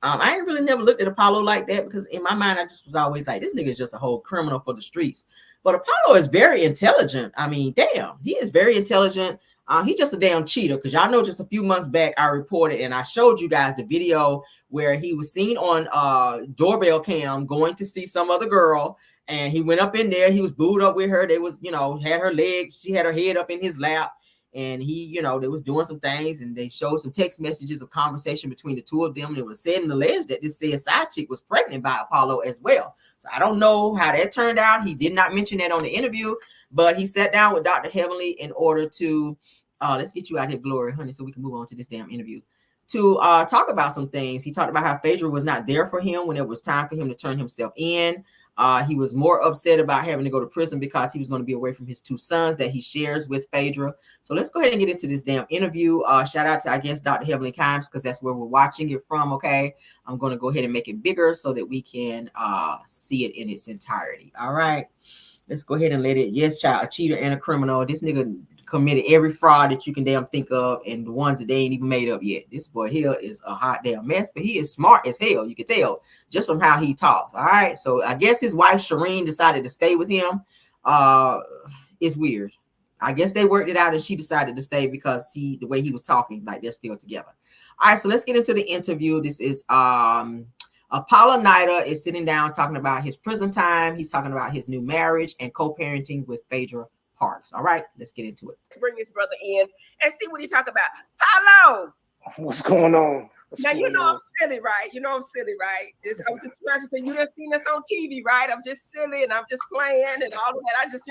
I ain't really never looked at Apollo like that because in my mind, I just was always like, this nigga is just a whole criminal for the streets. But Apollo is very intelligent. I mean, damn, he is very intelligent. He's just a damn cheater because y'all know just a few months back, I reported and I showed you guys the video where he was seen on doorbell cam going to see some other girl. And he went up in there. He was booed up with her. They was, had her legs. She had her head up in his lap. And he, you know, they was doing some things, and they showed some text messages of conversation between the two of them. And it was said and alleged that this said side chick was pregnant by Apollo as well. So I don't know how that turned out. He did not mention that on the interview, but he sat down with Dr. Heavenly in order to, let's get you out here, Glory, honey, so we can move on to this damn interview, to talk about some things. He talked about how Phaedra was not there for him when it was time for him to turn himself in. He was more upset about having to go to prison because he was going to be away from his two sons that he shares with Phaedra. So let's go ahead and get into this damn interview. Shout out to, I guess, Dr. Heavenly Kimes, because that's where we're watching it from. Okay, I'm going to go ahead and make it bigger so that we can see it in its entirety. All right, let's go ahead and let it. Yes, child, a cheater and a criminal. This nigga committed every fraud that you can damn think of, and the ones that they ain't even made up yet. This boy here is a hot damn mess, but he is smart as hell. You can tell just from how he talks. All right, so I guess his wife Shireen decided to stay with him. It's weird. I guess they worked it out, and she decided to stay because the way he was talking, like they're still together. All right, so let's get into the interview. This is Apollo Nida is sitting down talking about his prison time. He's talking about his new marriage and co-parenting with Phaedra Parks. All right, let's get into it. Bring his brother in and see what he talk about. Paulo, what's going on? Now you know I'm silly, right? You know I'm silly, right? I'm just referencing. You done seen us on TV, right? I'm just silly and I'm just playing and all of that. I just,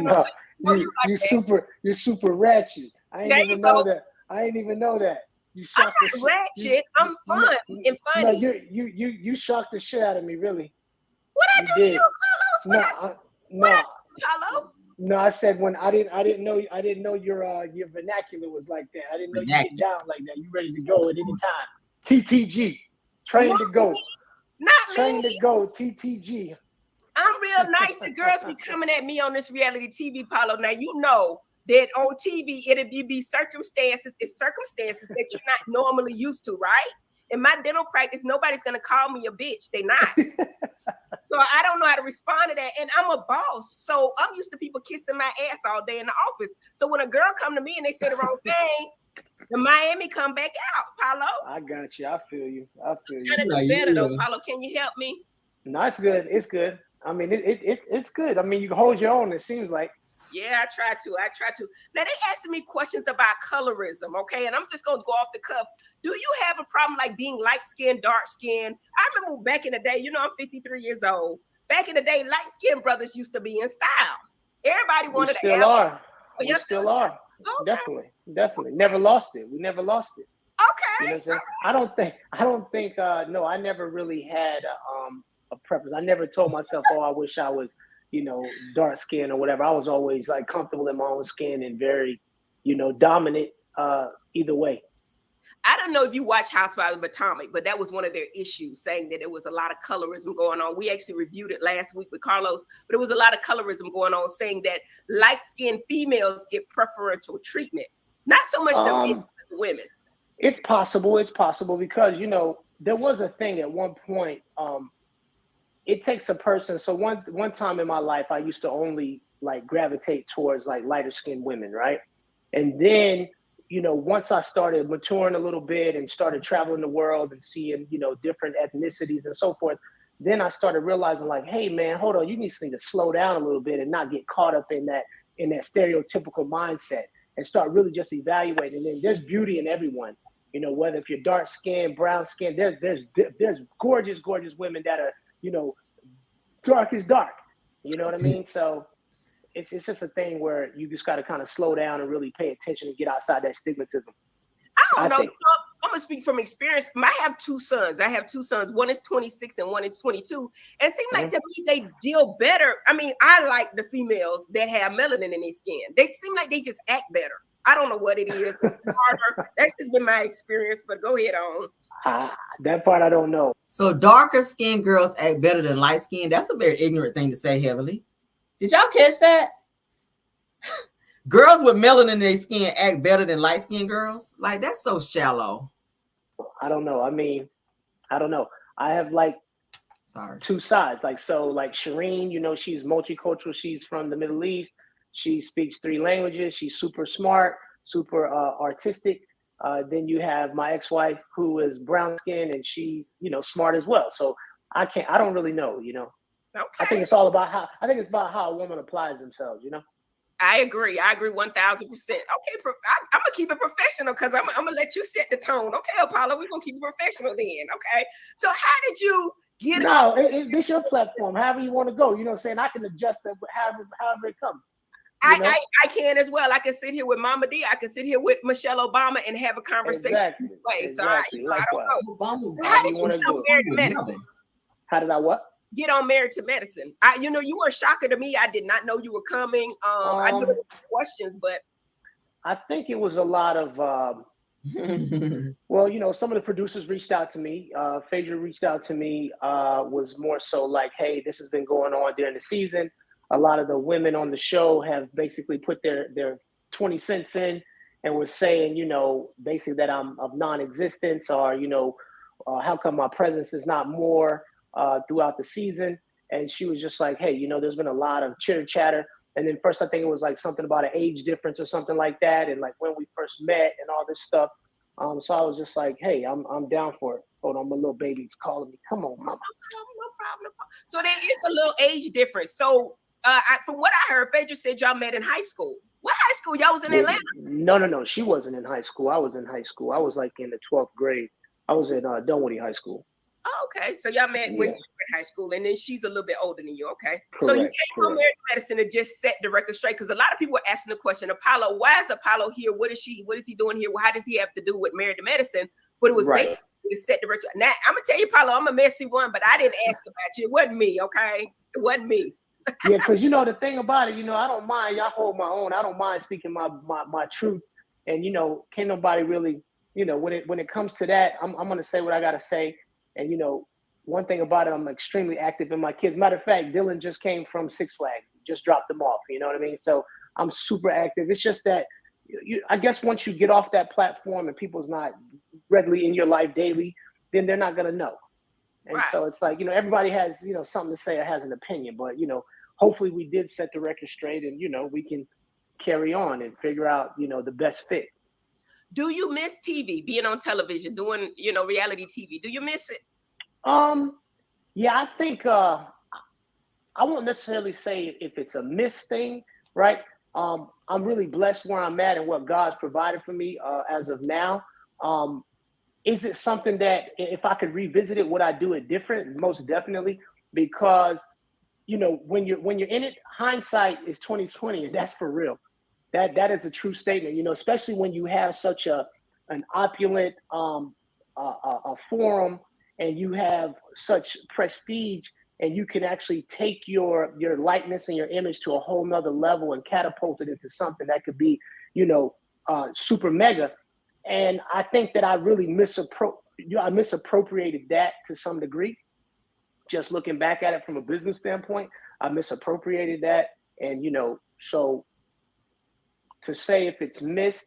you're super ratchet. I ain't even know that. I ain't even know that. You shocked I'm not ratchet. I'm fun and funny. No, you shocked the shit out of me, really. What I do to you, Carlos? Paulo? No, I said when I didn't know your vernacular was like that. I didn't know you get down like that. You ready to go at any time. TTG, train to go. Not train to go. TTG. I'm real nice. The girls be coming at me on this reality TV, Paulo. Now you know that on TV it'll be circumstances. It's circumstances that you're not normally used to, right? In my dental practice, nobody's gonna call me a bitch. They not. So I don't know how to respond to that. And I'm a boss. So I'm used to people kissing my ass all day in the office. So when a girl come to me and they say the wrong thing, the Miami come back out, Paulo. I got you. I feel you. Gotta do better though, Paulo. Can you help me? No, it's good. It's good. I mean, it's good. I mean, you can hold your own, it seems like. Yeah, I try to. Now, they asking me questions about colorism, okay? And I'm just going to go off the cuff. Do you have a problem like being light-skinned, dark-skinned? I remember back in the day, you know, I'm 53 years old. Back in the day, light-skinned brothers used to be in style. Everybody wanted to still are. We still are. Okay. Definitely. Never lost it. We never lost it. Okay. You know what I'm saying? I don't think, no, I never really had a preference. I never told myself, oh, I wish I was, you know, dark skin or whatever. I was always like comfortable in my own skin and very, you know, dominant either way. I don't know if you watch Housewives of Potomac, but that was one of their issues, saying that there was a lot of colorism going on. We actually reviewed it last week with Carlos, but it was a lot of colorism going on, saying that light-skinned females get preferential treatment. Not so much the women. It's possible because, you know, there was a thing at one point, it takes a person. So one time in my life, I used to only like gravitate towards like lighter skinned women, right? And then, you know, once I started maturing a little bit and started traveling the world and seeing, you know, different ethnicities and so forth, then I started realizing like, hey man, hold on, you need to slow down a little bit and not get caught up in that stereotypical mindset and start really just evaluating. And there's beauty in everyone, you know, whether if you're dark skinned, brown skinned, there's gorgeous women that are, you know, dark is dark. You know what I mean? So it's just a thing where you just got to kind of slow down and really pay attention and get outside that stigmatism. I don't know. I'm going to speak from experience. I have two sons. One is 26 and one is 22. And it seems like to me they deal better. I mean, I like the females that have melanin in their skin. They seem like they just act better. I don't know what it is. It's smarter. That's just been my experience, but go ahead on. That part I don't know. So darker skinned girls act better than light skinned. That's a very ignorant thing to say, Heavily. Did y'all catch that? Girls with melanin in their skin act better than light skinned girls? Like, that's so shallow. I don't know. I mean, I don't know. I have like two sides. Like, so like Shireen, you know, she's multicultural. She's from the Middle East. She speaks 3 languages. She's super smart, super artistic. Then you have my ex-wife who is brown skinned and she's, you know, smart as well. So I don't really know, you know. Okay. I think it's about how a woman applies themselves, you know. I agree 1,000%. Okay, I'm gonna keep it professional because I'm gonna let you set the tone. Okay, Apollo, we're gonna keep it professional then. Okay, so how did you get? No, this your platform. However you want to go. You know what I'm saying? I can adjust it however it comes. I can as well. I can sit here with Mama D. I can sit here with Michelle Obama and have a conversation. Exactly. So I don't know. How did you get on Married to Medicine? How did I what? Get on Married to Medicine. You were a shocker to me. I did not know you were coming. I knew there were questions, but I think it was a lot of well, some of the producers reached out to me. Phaedra reached out to me, was more so like, hey, this has been going on during the season. A lot of the women on the show have basically put their 20 cents in and was saying, basically that I'm of non-existence, or, how come my presence is not more throughout the season. And she was just like, hey, there's been a lot of chitter chatter. And then first I think it was like something about an age difference or something like that. And like when we first met and all this stuff. So I was just like, hey, I'm down for it. Hold on, my little baby's calling me. Come on, mama. No problem. So there is a little age difference. So from what I heard, Phaedra said y'all met in high school. What high school? Y'all was in Atlanta? No. She wasn't in high school. I was in high school. I was like in the 12th grade. I was in Dunwoody High School. Oh, okay. So y'all met when you were in high school, and then she's a little bit older than you. Okay. Correct, So you came on Married to Medicine to just set the record straight, because a lot of people were asking the question, Apollo, why is Apollo here? What is he doing here? How does he have to do with Married to Medicine? But it was basically to set the record. Now I'm gonna tell you, Apollo, I'm a messy one, but I didn't ask about you. It wasn't me. Okay. It wasn't me. Yeah, because the thing about it, I don't mind. Y'all hold my own. I don't mind speaking my truth. And can't nobody really, when it comes to that, I'm gonna say what I gotta say. And one thing about it, I'm extremely active in my kids. Matter of fact, Dylan just came from Six Flags, just dropped them off. You know what I mean? So I'm super active. It's just that I guess once you get off that platform and people's not regularly in your life daily, then they're not gonna know. And so it's like, everybody has, something to say or has an opinion, but, hopefully we did set the record straight and, we can carry on and figure out, the best fit. Do you miss TV, being on television, doing, reality TV? Do you miss it? Yeah, I think, I won't necessarily say if it's a miss thing, right? I'm really blessed where I'm at and what God's provided for me, as of now. Is it something that if I could revisit it, would I do it different? Most definitely, because when you're in it, hindsight is 20/20, and that's for real. That is a true statement. Especially when you have such an opulent a forum and you have such prestige, and you can actually take your likeness and your image to a whole nother level and catapult it into something that could be, super mega. And I think that I really misappropriated that to some degree. Just looking back at it from a business standpoint, I misappropriated that. And, so to say if it's missed,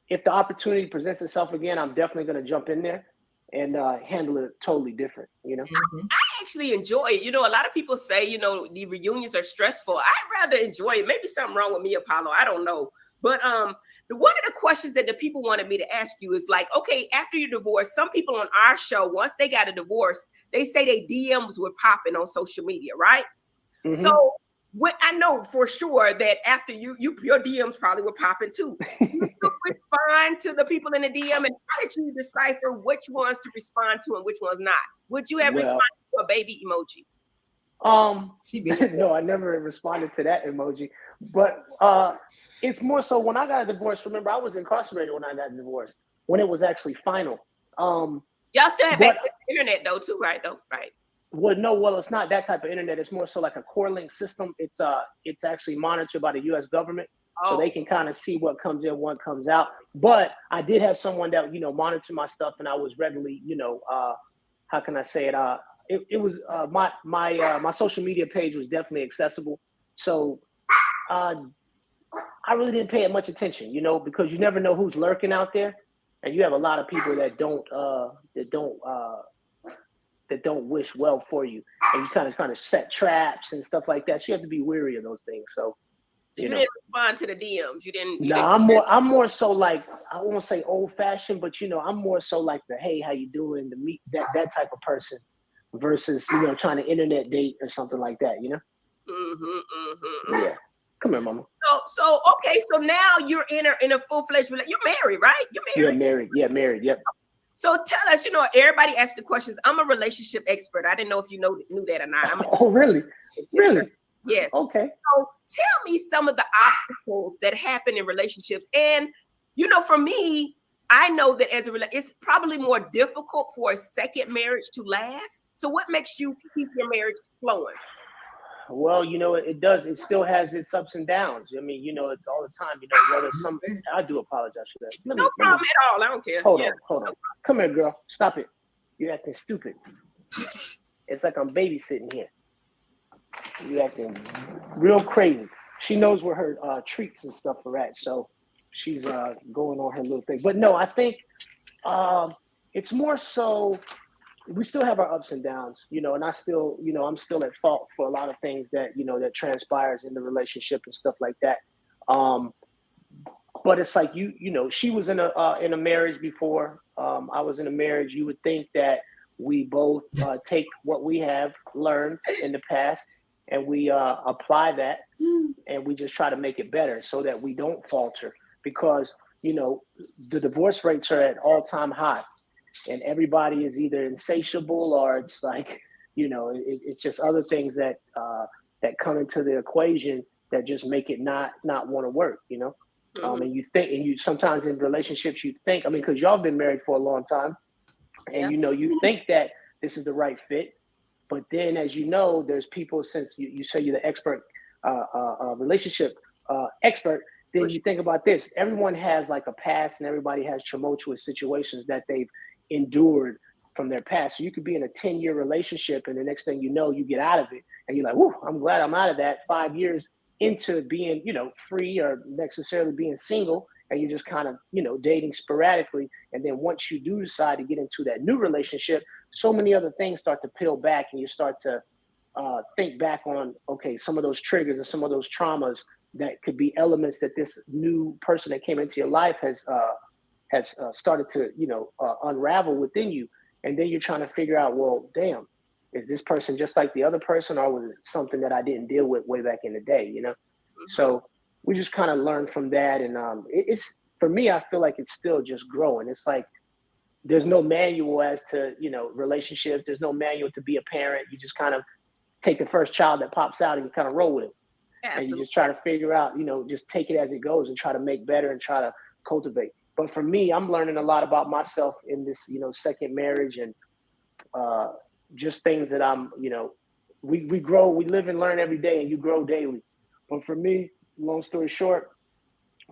if the opportunity presents itself again, I'm definitely going to jump in there and handle it totally different, I actually enjoy it. A lot of people say, the reunions are stressful. I'd rather enjoy it. Maybe something wrong with me, Apollo. I don't know. But one of the questions that the people wanted me to ask you is like, okay, after your divorce, some people on our show, once they got a divorce, they say their DMs were popping on social media, right? Mm-hmm. So I know for sure that after your DMs probably were popping too. You respond to the people in the DM, and how did you decipher which ones to respond to and which ones not? Would you have responded to a baby emoji? No, I never responded to that emoji. But it's more so when I got a divorce. Remember, I was incarcerated when I got divorced, when it was actually final. Y'all still have access to the internet though, too, right? Right. Well, it's not that type of internet. It's more so like a core link system. It's actually monitored by the U.S. government, so they can kind of see what comes in, what comes out. But I did have someone that monitored my stuff, and I was regularly, how can I say it? It was my social media page was definitely accessible. So I really didn't pay it much attention, because you never know who's lurking out there, and you have a lot of people that don't wish well for you, and you kind of set traps and stuff like that. So you have to be wary of those things. So you didn't respond to the DMs. You didn't. No, I'm more so like, I won't say old fashioned, but I'm more so like the hey, how you doing? To meet that type of person versus trying to internet date or something like that. Mm-hmm. Yeah. Come here, mama. So okay, so now you're in a full-fledged relationship. You're married, right? You're married. Yeah, married. Yep. So tell us, everybody asks the questions. I'm a relationship expert. I didn't know if you knew that or not. Oh, really? Really? Yes. Okay. So tell me some of the obstacles that happen in relationships. And, for me, I know that it's probably more difficult for a second marriage to last. So what makes you keep your marriage flowing? Well, it does. It still has its ups and downs. I mean, it's all the time. Whether I do apologize for that. No problem at all. I don't care. Hold on. Come here, girl. Stop it. You're acting stupid. It's like I'm babysitting here. You're acting real crazy. She knows where her treats and stuff are at, so she's going on her little thing. But no, I think it's more so. We still have our ups and downs, and I still, I'm still at fault for a lot of things that, that transpires in the relationship and stuff like that. But it's like, she was in a marriage before. I was in a marriage. You would think that we both take what we have learned in the past and we apply that and we just try to make it better so that we don't falter because, the divorce rates are at all-time high. And everybody is either insatiable or it's like, it's just other things that come into the equation that just make it not want to work, And you think, and you sometimes in relationships, you think, because y'all been married for a long time and, you think that this is the right fit. But then, as there's people, since you say you're the expert, relationship expert, then you think about this. Everyone has like a past and everybody has tumultuous situations that they've endured from their past. So you could be in a 10-year relationship and the next thing you get out of it and you're like, whoo, I'm glad I'm out of that. 5 years into being, free or necessarily being single and you're just kind of, dating sporadically. And then once you do decide to get into that new relationship, so many other things start to peel back and you start to think back on, okay, some of those triggers and some of those traumas that could be elements that this new person that came into your life has started to, unravel within you. And then you're trying to figure out, well, damn, is this person just like the other person or was it something that I didn't deal with way back in the day, So we just kind of learned from that. And it's, for me, I feel like it's still just growing. It's like, there's no manual as to, relationships. There's no manual to be a parent. You just kind of take the first child that pops out and you kind of roll with it. And you just try to figure out, just take it as it goes and try to make better and try to cultivate. But for me, I'm learning a lot about myself in this, second marriage and just things that I'm, we grow, we live and learn every day and you grow daily. But for me, long story short,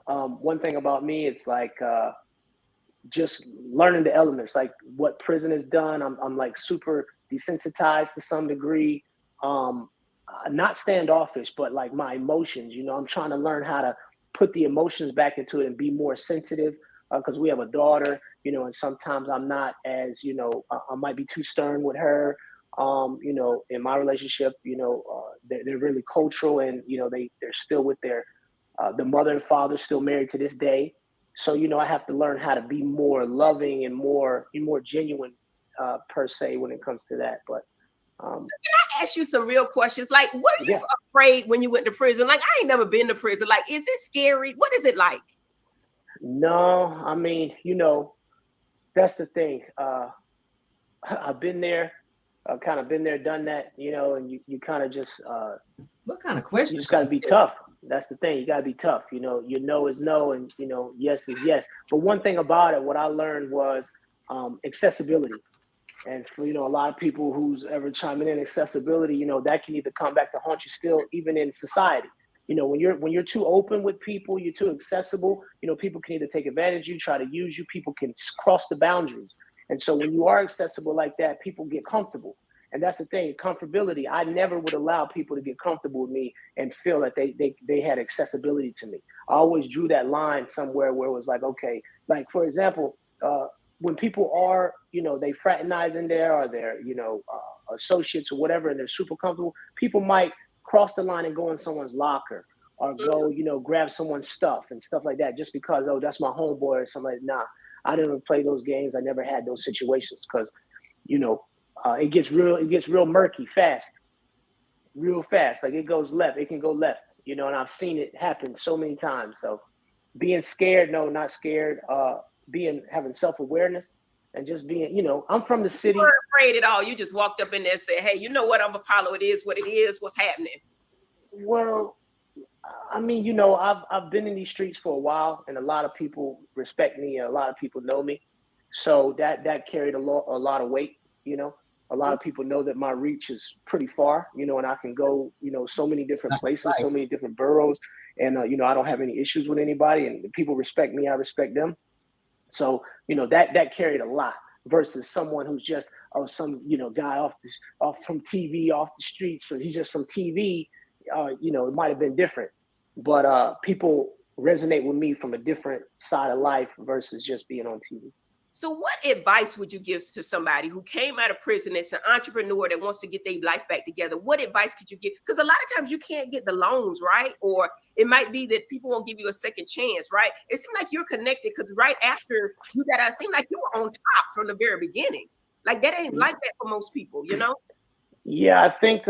one thing about me, it's like just learning the elements, like what prison has done. I'm like super desensitized to some degree. Not standoffish, but like my emotions, I'm trying to learn how to put the emotions back into it and be more sensitive because we have a daughter, and sometimes I'm not as, I might be too stern with her. In my relationship, they're really cultural and, they're still with the mother and father still married to this day. So, I have to learn how to be more loving and more genuine per se when it comes to that. But so can I ask you some real questions? Like, were you afraid when you went to prison? Like, I ain't never been to prison. Like, is it scary? What is it like? No, that's the thing. I've been there. I've kind of been there, done that, and you kind of just what kind of question? You just got to be tough. That's the thing. You got to be tough. Your no is no, and yes is yes. But one thing about it, what I learned was accessibility. And for a lot of people who's ever chiming in accessibility, that can either come back to haunt you still, even in society. When you're too open with people, you're too accessible. People can either take advantage of you, try to use you. People can cross the boundaries. And so when you are accessible like that, people get comfortable. And that's the thing, comfortability. I never would allow people to get comfortable with me and feel that they had accessibility to me. I always drew that line somewhere where it was like, okay, like for example, when people are, they fraternize in there or they're, associates or whatever, and they're super comfortable, people might cross the line and go in someone's locker or go, grab someone's stuff and stuff like that, just because, oh, that's my homeboy or something like that. Nah, I didn't play those games. I never had those situations because, it gets real murky fast, real fast. Like it goes left, it can go left, you know, and I've seen it happen so many times. So being scared, no, not scared, having self-awareness and just being, you know, I'm from the city. You weren't afraid at all. You just walked up in there and said, hey, you know what, I'm Apollo, it is what it is, what's happening? Well, I mean, you know, I've been in these streets for a while, and a lot of people respect me, and a lot of people know me. So that carried a lot of weight, you know. A lot of people know that my reach is pretty far, you know, and I can go, you know, so many different places, so many different boroughs, and you know, I don't have any issues with anybody, and people respect me, I respect them. So, you know, that carried a lot versus someone who's just some, you know, guy off from TV, off the streets, so he's just from TV. You know, it might have been different, but people resonate with me from a different side of life versus just being on TV. So what advice would you give to somebody who came out of prison that's an entrepreneur that wants to get their life back together? What advice could you give? Because a lot of times you can't get the loans, right? Or it might be that people won't give you a second chance, right? It seems like you're connected because right after you got out, it seemed like you were on top from the very beginning. Like that ain't like that for most people, you know? Yeah, I think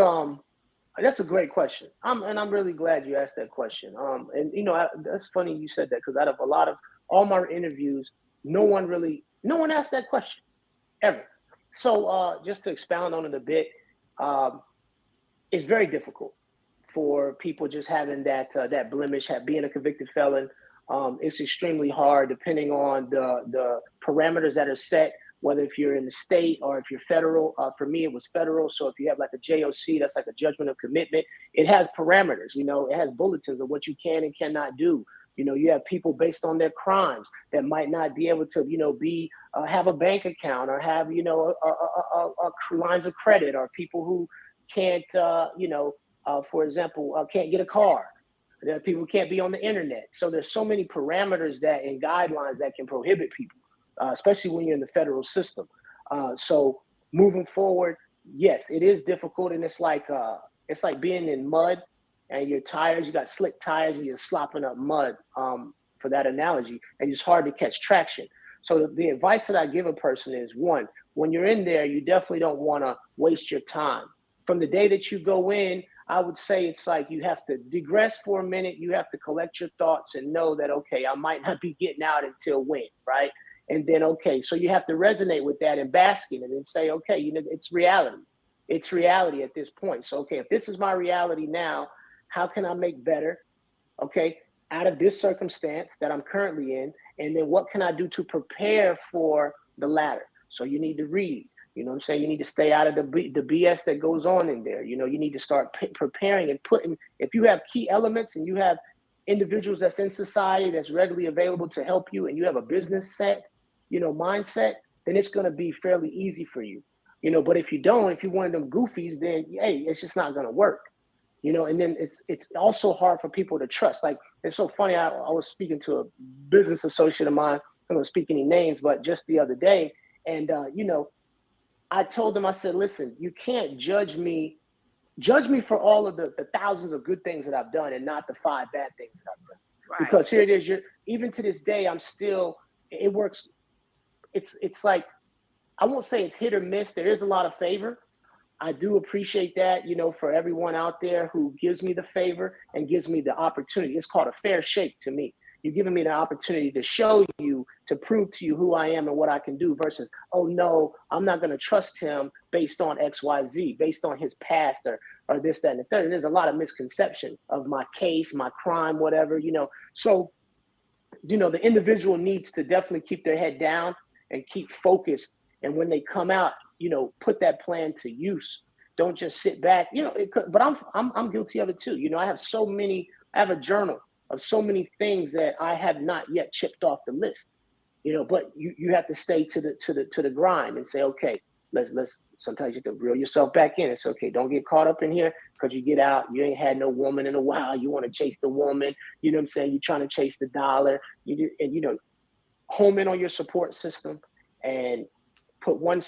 that's a great question. I'm really glad you asked that question. And you know, that's funny you said that because out of a lot of all my interviews, no one asked that question ever. So just to expound on it a bit, it's very difficult for people just having that blemish, being a convicted felon. It's extremely hard depending on the parameters that are set, whether if you're in the state or if you're federal. For me, it was federal. So if you have like a JOC, that's like a judgment of commitment. It has parameters, you know, it has bulletins of what you can and cannot do. You know, you have people based on their crimes that might not be able to, you know, have a bank account or have, you know, lines of credit, or people who can't, you know, for example, can't get a car. There are people who can't be on the internet. So there's so many parameters that and guidelines that can prohibit people, especially when you're in the federal system. So moving forward, yes, it is difficult, and it's like being in mud. And your tires, you got slick tires and you're slopping up mud, for that analogy, and it's hard to catch traction. So the advice that I give a person is, one, when you're in there, you definitely don't want to waste your time. From the day that you go in, I would say it's like you have to digress for a minute. You have to collect your thoughts and know that, okay, I might not be getting out until when, right? And then, okay, so you have to resonate with that and bask in it and say, okay, you know, it's reality. It's reality at this point. So, okay, if this is my reality now, how can I make better, okay, out of this circumstance that I'm currently in? And then what can I do to prepare for the latter? So you need to read, you know what I'm saying? You need to stay out of the BS that goes on in there. You know, you need to start preparing and putting, if you have key elements and you have individuals that's in society that's readily available to help you, and you have a business set, you know, mindset, then it's going to be fairly easy for you. You know, but if you don't, if you're one of them goofies, then, hey, it's just not going to work. You know, and then it's also hard for people to trust. Like, it's so funny. I was speaking to a business associate of mine. I don't speak any names, but just the other day, and you know, I told them, I said, listen, you can't judge me for all of the thousands of good things that I've done, and not the 5 bad things that I've done. Right. Because here it is. Even to this day, I'm still. It works. It's like, I won't say it's hit or miss. There is a lot of favor. I do appreciate that, you know, for everyone out there who gives me the favor and gives me the opportunity. It's called a fair shake to me. You're giving me the opportunity to show you, to prove to you who I am and what I can do, versus, oh no, I'm not going to trust him based on X, Y, Z, based on his past or this, that, and the third. And there's a lot of misconception of my case, my crime, whatever, you know. So, you know, the individual needs to definitely keep their head down and keep focused. And when they come out, you know, put that plan to use. Don't just sit back, you know, but I'm guilty of it too. You know, I have a journal of so many things that I have not yet chipped off the list, you know, but you have to stay to the grind and say, okay, let's sometimes you have to reel yourself back in. It's okay. Don't get caught up in here, because you get out, you ain't had no woman in a while. You want to chase the woman, you know what I'm saying? You're trying to chase the dollar, and you know, home in on your support system and put one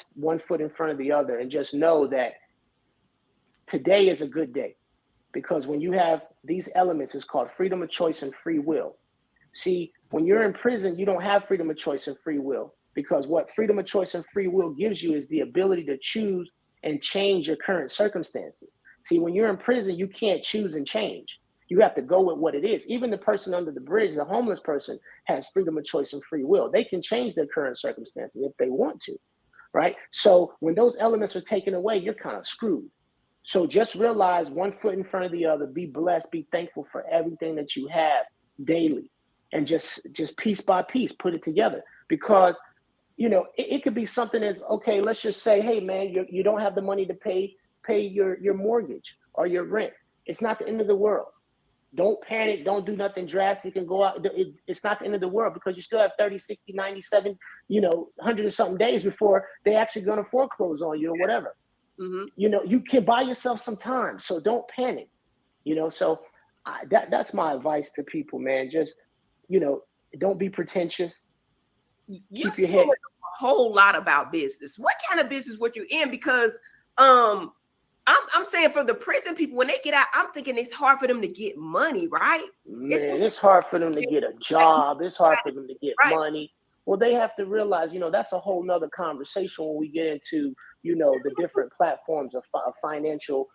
foot in front of the other, and just know that today is a good day, because when you have these elements, it's called freedom of choice and free will. See, when you're in prison, you don't have freedom of choice and free will, because what freedom of choice and free will gives you is the ability to choose and change your current circumstances. See, when you're in prison, you can't choose and change. You have to go with what it is. Even the person under the bridge, the homeless person, has freedom of choice and free will. They can change their current circumstances if they want to, right? So when those elements are taken away, you're kind of screwed. So just realize one foot in front of the other, be blessed, be thankful for everything that you have daily, and just piece by piece, put it together. Because, you know, it could be something as, okay, let's just say, hey man, you don't have the money to pay your mortgage or your rent. It's not the end of the world. Don't panic. Don't do nothing drastic and go out. It's not the end of the world, because you still have 30, 60, 97, 100 and something days before they actually going to foreclose on you or whatever. Mm-hmm. You know, you can buy yourself some time. So don't panic, so that's my advice to people, man. Just, don't be pretentious. You keep your head. A whole lot about business. What kind of business were you in? Because, I'm saying for the prison people, when they get out, I'm thinking it's hard for them to get money, right? Man, it's hard for them to get a job. It's hard for them to get money. Well, they have to realize, that's a whole nother conversation when we get into, the different platforms of financial,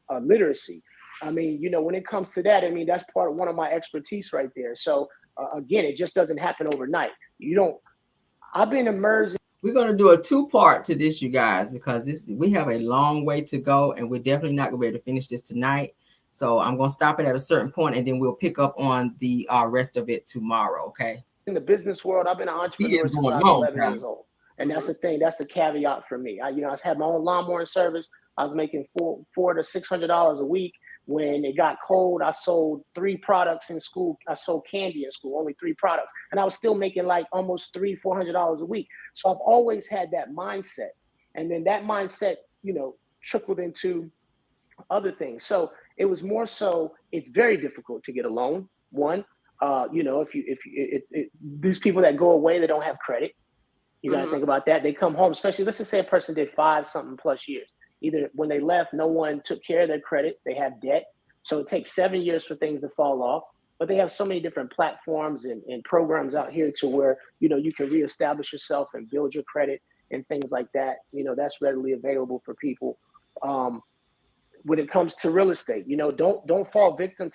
literacy. I mean, when it comes to that, I mean, that's one of my expertise right there. So again, it just doesn't happen overnight. I've been immersed. We're going to do a 2-part to this, you guys, because we have a long way to go, and we're definitely not going to be able to finish this tonight. So I'm going to stop it at a certain point, and then we'll pick up on the rest of it tomorrow. Okay. In the business world, I've been an entrepreneur since I was 11 years old. And that's the thing. That's the caveat for me. I had my own lawnmower service. I was making $400 to $600 a week. When it got cold, I sold 3 products in school. I sold candy in school, only 3 products. And I was still making like almost $300-$400 a week. So I've always had that mindset. And then that mindset, trickled into other things. So it was more so, it's very difficult to get a loan. One, these people that go away, they don't have credit. You got to think about that. They come home, especially, let's just say a person did 5-something plus years. Either when they left, no one took care of their credit. They have debt. So it takes 7 years for things to fall off. But they have so many different platforms and programs out here to where, you can reestablish yourself and build your credit and things like that. That's readily available for people. When it comes to real estate, don't fall victim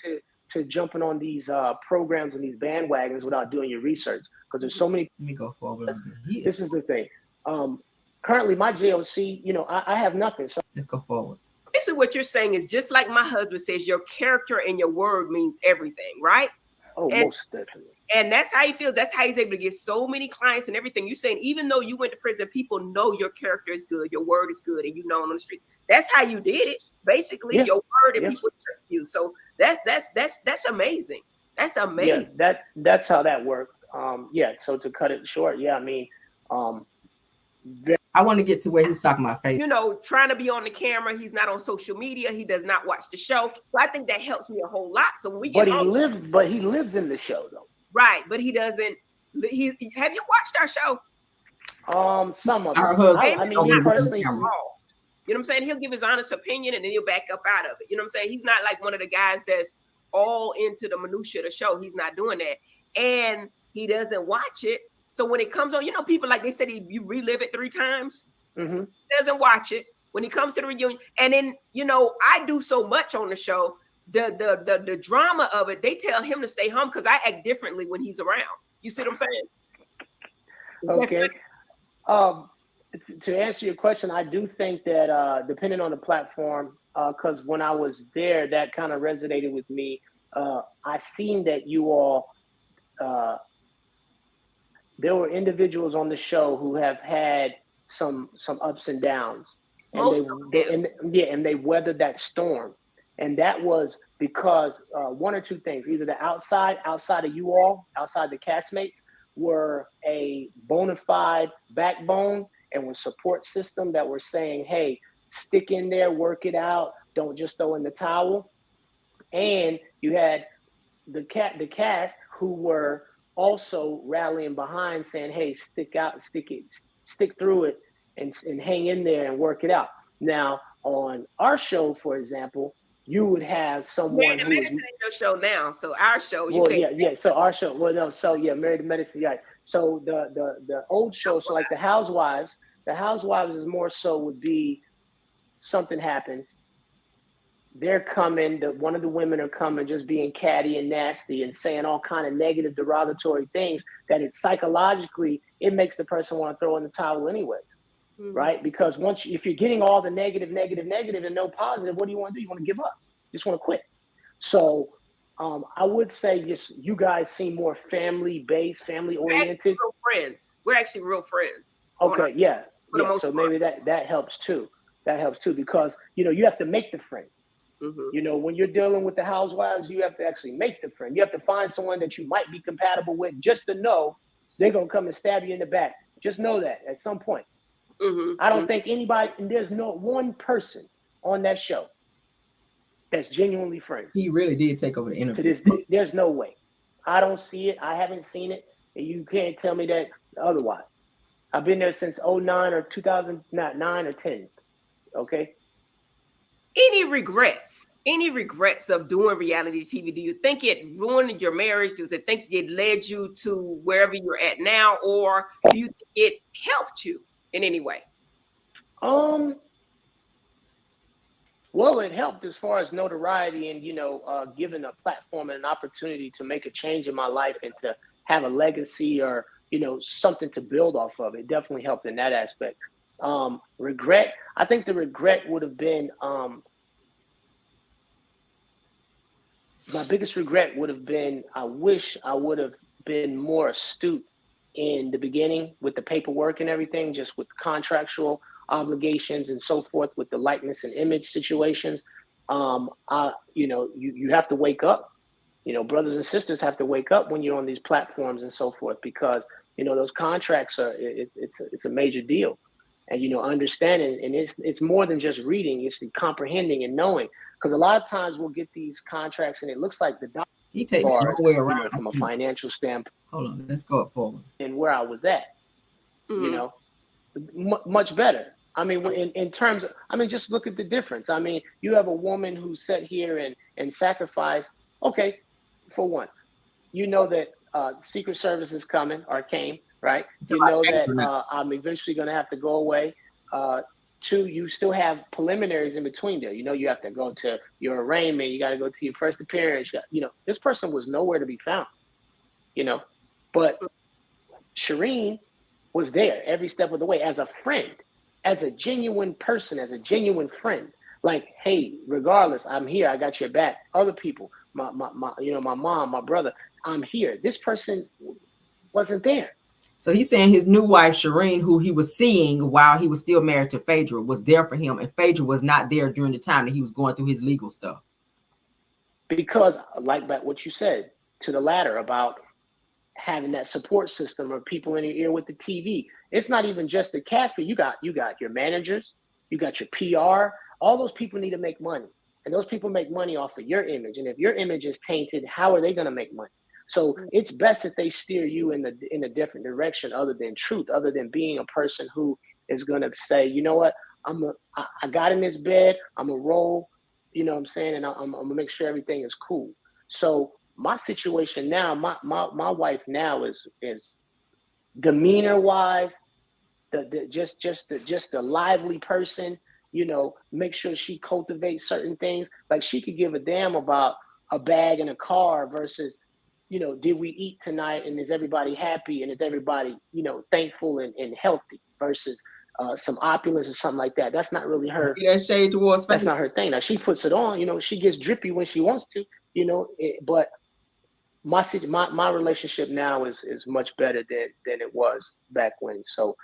to jumping on these programs and these bandwagons without doing your research. Because there's so many. Let me go forward. This is the thing. Currently, my JOC, I have nothing. So let's go forward. Basically, what you're saying is just like my husband says, your character and your word means everything, right? Oh, most definitely. And that's how he feels. That's how he's able to get so many clients and everything. You're saying, even though you went to prison, people know your character is good, your word is good, and you know on the street. That's how you did it. Basically, your word and people trust you. So that's amazing. That's amazing. Yeah, that's how that worked. So to cut it short, I mean, I want to get to where he's talking about faith. Trying to be on the camera. He's not on social media. He does not watch the show. So I think that helps me a whole lot. So when we get but he lives in the show though. Right, but he doesn't. Have you watched our show? Some of it. I mean, he personally. You know what I'm saying? He'll give his honest opinion and then he'll back up out of it. You know what I'm saying? He's not like one of the guys that's all into the minutia of the show. He's not doing that. And he doesn't watch it. So when it comes on, people like they said, you relive it 3 times. Mm-hmm. He doesn't watch it. When he comes to the reunion, and then I do so much on the show. The drama of it, they tell him to stay home because I act differently when he's around. You see what I'm saying? Okay. To answer your question, I do think that depending on the platform, because when I was there, that kind of resonated with me. I seen that you all. There were individuals on the show who have had some ups and downs, and they weathered that storm, and that was because one or two things: either the outside of you all, outside the castmates, were a bona fide backbone and was support system that were saying, "Hey, stick in there, work it out, don't just throw in the towel," and you had the cast who were also rallying behind, saying, "Hey, stick through it, and hang in there and work it out." Now, on our show, for example, you would have someone who is your show now. So our show, So our show, Married to Medicine, right? So the old show, so like the Housewives is more so would be something happens, they're coming, one of the women are coming just being catty and nasty and saying all kind of negative, derogatory things that it psychologically, it makes the person want to throw in the towel anyways, right? Because if you're getting all the negative and no positive, what do you want to do? You want to give up. You just want to quit. So I would say you guys seem more family-based, family-oriented. We're actually real friends. Okay, yeah. So maybe that helps too. That helps too because, you have to make the friend. When you're dealing with the housewives, you have to actually make the friend. You have to find someone that you might be compatible with just to know they're going to come and stab you in the back. Just know that at some point. I don't think anybody, and there's no one person on that show that's genuinely friends. He really did take over the interview. To this day, there's no way. I don't see it. I haven't seen it. And you can't tell me that otherwise. I've been there since 2009 or 2009 or 10. Okay. Any regrets of doing reality TV? Do you think it ruined your marriage? Do you think it led you to wherever you're at now? Or do you think it helped you in any way? Well, it helped as far as notoriety and, given a platform and an opportunity to make a change in my life and to have a legacy or, something to build off of. It definitely helped in that aspect. Regret, I think the regret would have been, my biggest regret would have been, I wish I would have been more astute in the beginning with the paperwork and everything, just with contractual obligations and so forth with the likeness and image situations. You have to wake up. Brothers and sisters have to wake up when you're on these platforms and so forth, because, those contracts it's a major deal. And, understanding, and it's more than just reading, it's the comprehending and knowing. Because a lot of times we'll get these contracts and it looks like the doctor he take me all the way around from a financial standpoint. Hold on, let's go forward. And where I was at, much better. I mean, in terms of, just look at the difference. I mean, you have a woman who sat here and sacrificed. Okay, for one, that Secret Service is coming or came, right? You know that I'm eventually going to have to go away. Two, you still have preliminaries in between there. You have to go to your arraignment. You got to go to your first appearance. This person was nowhere to be found, but Shireen was there every step of the way as a friend, as a genuine person, as a genuine friend. Like, hey, regardless, I'm here. I got your back. Other people, my mom, my brother, I'm here. This person wasn't there. So he's saying his new wife, Shireen, who he was seeing while he was still married to Phaedra, was there for him, and Phaedra was not there during the time that he was going through his legal stuff. Because, like what you said to the latter about having that support system or people in your ear with the TV, it's not even just the cast, but you got your managers, you got your PR. All those people need to make money, and those people make money off of your image. And if your image is tainted, how are they going to make money? So it's best that they steer you in a different direction, other than truth, other than being a person who is going to say, you know what, I got in this bed, I'm a roll, you know what I'm saying, and I'm gonna make sure everything is cool. So my situation now, my wife now is demeanor wise, just the lively person. Make sure she cultivates certain things. Like, she could give a damn about a bag and a car versus, did we eat tonight and is everybody happy and is everybody, thankful and healthy versus some opulence or something like that. That's not really her. That shade towards that's not her thing. Now, she puts it on, she gets drippy when she wants to, but my relationship now is much better than it was back when. So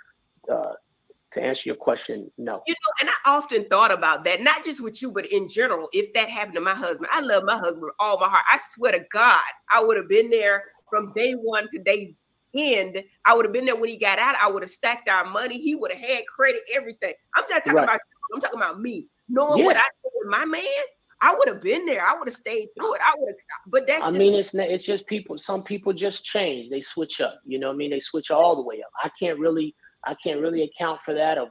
to answer your question, no. And I often thought about that, not just with you, but in general, if that happened to my husband. I love my husband with all my heart. I swear to God, I would have been there from day one to day's end. I would have been there when he got out. I would have stacked our money. He would have had credit, everything. I'm not talking about you. I'm talking about me. Knowing what I did with my man, I would have been there. I would have stayed through it. But that's it's just people. Some people just change. They switch up. They switch all the way up. I can't really account for that, of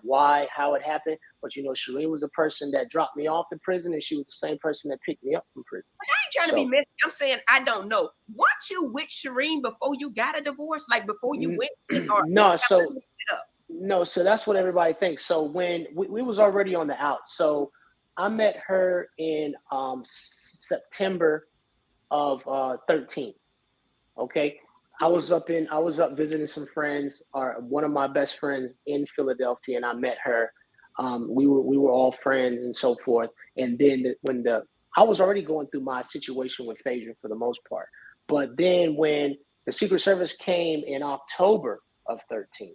how it happened. But Shireen was a person that dropped me off in prison, and she was the same person that picked me up from prison. But I ain't trying to be messy. I'm saying I don't know. Weren't you with Shireen before you got a divorce? Like before you went? So that's what everybody thinks. So when we was already on the out. So I met her in September of 13. Okay. I was up visiting some friends, or one of my best friends in Philadelphia, and I met her. We were all friends and so forth. And then I was already going through my situation with Phaedra for the most part. But then when the Secret Service came in October of 13,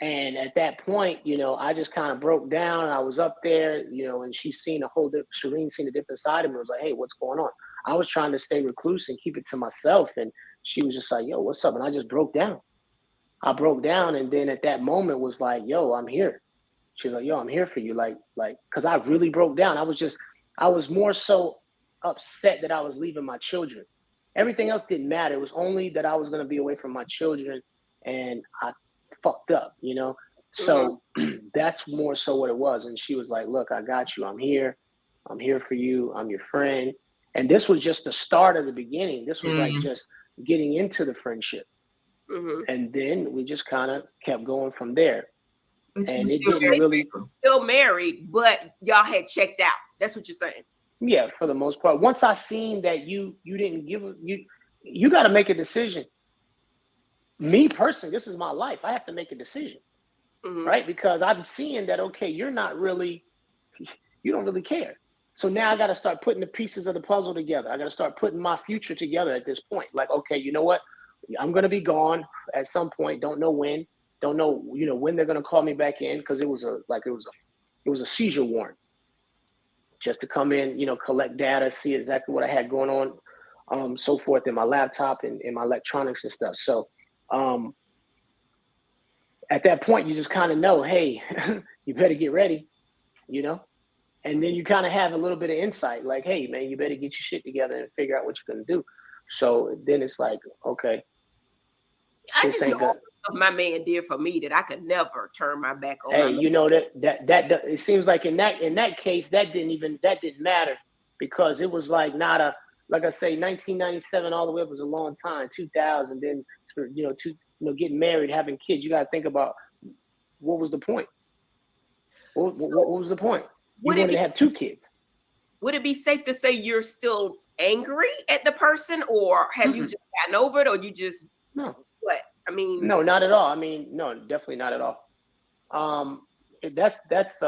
and at that point, I just kind of broke down. I was up there, and Shireen seen a different side of me. It was like, hey, what's going on? I was trying to stay recluse and keep it to myself. And she was just like, yo, what's up? And I just broke down. I broke down. And then at that moment was like, yo, I'm here. She was like, yo, I'm here for you. Like, cause I really broke down. I was more so upset that I was leaving my children. Everything else didn't matter. It was only that I was going to be away from my children, and I fucked up, So that's more so what it was. And she was like, look, I got you. I'm here for you. I'm your friend. And this was just the start of the beginning. This was like just getting into the friendship. And then we just kind of kept going from there. And it didn't really still married, but y'all had checked out. That's what you're saying. Yeah, for the most part. Once I seen that you didn't give you got to make a decision. Me personally, this is my life. I have to make a decision, right? Because I'm seeing that, okay, you don't really care. So now I got to start putting the pieces of the puzzle together. I got to start putting my future together at this point. Like, okay, you know what? I'm going to be gone at some point. Don't know when. Don't know, when they're going to call me back in, because it was a seizure warrant just to come in, collect data, see exactly what I had going on, so forth in my laptop and in my electronics and stuff. So at that point, you just kind of know, hey, you better get ready, and then you kind of have a little bit of insight, like, hey, man, you better get your shit together and figure out what you're going to do. So then it's like, okay. I just know my man did for me that I could never turn my back on. Hey, that it seems like in that case that didn't matter, because it was like not a, like I say, 1997 all the way up was a long time. 2000, then getting married, having kids. You got to think about what was the point. What was the point? You wanted to have 2 kids. Would it be safe to say you're still angry at the person, or have you just gotten over it, or you just no? What? I mean, no, not at all. I mean, no, definitely not at all. That's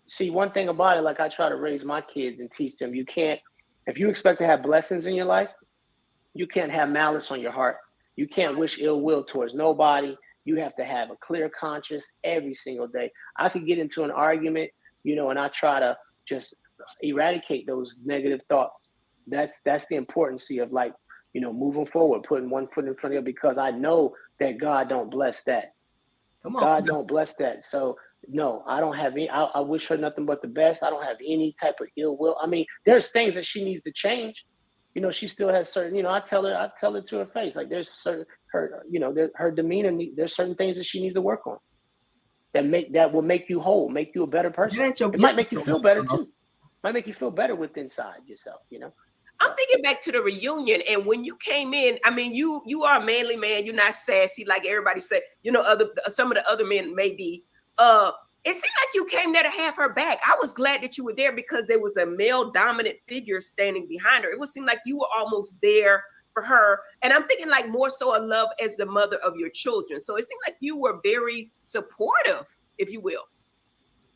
see, one thing about it, like I try to raise my kids and teach them, if you expect to have blessings in your life, you can't have malice on your heart. You can't wish ill will towards nobody. You have to have a clear conscience every single day. I could get into an argument, and I try to just eradicate those negative thoughts. That's the importance of, like, moving forward, putting one foot in front of you, because I know that God don't bless that. God don't bless that. So no, I don't have any, I wish her nothing but the best. I don't have any type of ill will. I mean, there's things that she needs to change. She still has certain, I tell her to her face, like, there's certain, her demeanor, there's certain things that she needs to work on that will make you whole, make you a better person. It might make you feel better too. Might make you feel better with inside yourself, I'm thinking back to the reunion, and when you came in, I mean, you are a manly man. You're not sassy like everybody said. Some of the other men may be. It seemed like you came there to have her back. I was glad that you were there, because there was a male dominant figure standing behind her. It would seem like you were almost there for her, and I'm thinking like more so a love as the mother of your children. So it seemed like you were very supportive, if you will.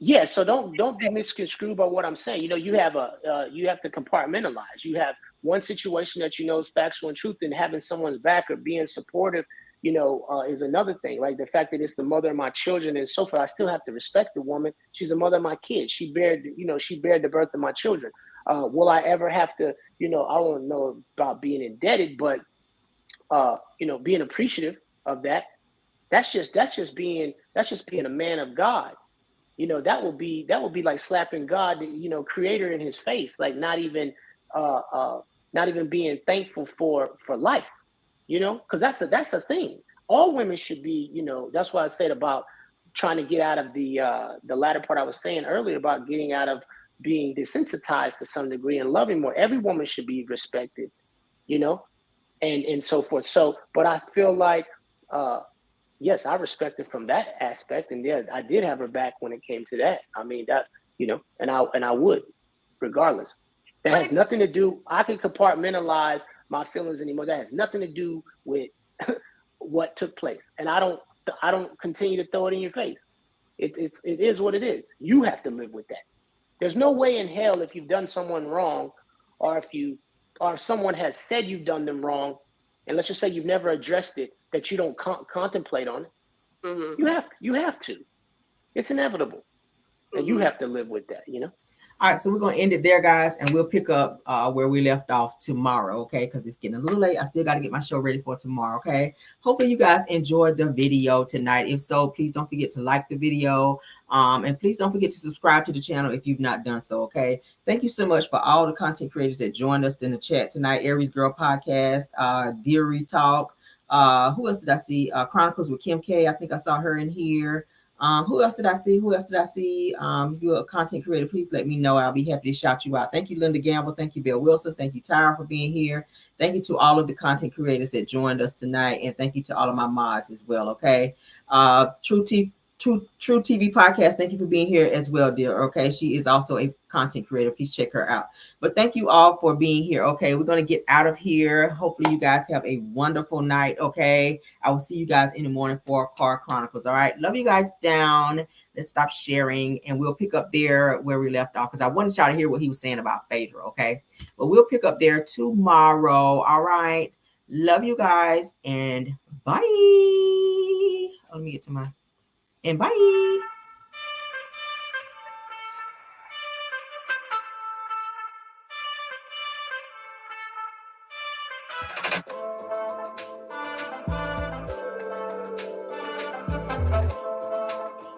Yeah, so don't be misconstrued by what I'm saying. You have to compartmentalize. You have one situation that is factual and truth, and having someone's back or being supportive, is another thing. Like the fact that it's the mother of my children and so forth, I still have to respect the woman. She's the mother of my kids. She bared the birth of my children. Will I ever have to, I don't know about being indebted, but being appreciative of that. That's just being a man of God. That will be like slapping God, creator, in his face, like not even being thankful for life, because that's a thing. All women should be, that's why I said about trying to get out of the latter part I was saying earlier about getting out of being desensitized to some degree and loving more. Every woman should be respected, and so forth. So, but I feel like, yes, I respect it from that aspect, and yeah, I did have her back when it came to that. I mean that, and I would, regardless. That has nothing to do. I can compartmentalize my feelings anymore. That has nothing to do with what took place, and I don't continue to throw it in your face. It is what it is. You have to live with that. There's no way in hell if you've done someone wrong, or if someone has said you've done them wrong, and let's just say you've never addressed it, that you don't contemplate on it. Mm-hmm. You have to. It's inevitable, and you have to live with that. All right, so we're gonna end it there, guys, and we'll pick up where we left off tomorrow, okay? Because it's getting a little late. I still got to get my show ready for tomorrow, okay? Hopefully you guys enjoyed the video tonight. If so, please don't forget to like the video, and please don't forget to subscribe to the channel if you've not done so, okay? Thank you so much for all the content creators that joined us in the chat tonight. Aries Girl Podcast, Deary Talk. Who else did I see? Chronicles with Kim K. I think I saw her in here. Who else did I see? If you're a content creator, please let me know. I'll be happy to shout you out. Thank you, Linda Gamble. Thank you, Bill Wilson. Thank you, Tyra, for being here. Thank you to all of the content creators that joined us tonight. And thank you to all of my mods as well, okay? True TV Podcast, thank you for being here as well, dear, okay? She is also a content creator. Please check her out. But thank you all for being here, okay? We're going to get out of here. Hopefully you guys have a wonderful night, okay? I will see you guys in the morning for Car Chronicles, all right? Love you guys down. Let's stop sharing, and we'll pick up there where we left off, because I wanted y'all to hear what he was saying about Phaedra, okay? But we'll pick up there tomorrow, all right? Love you guys, and bye. Let me get to my... And bye.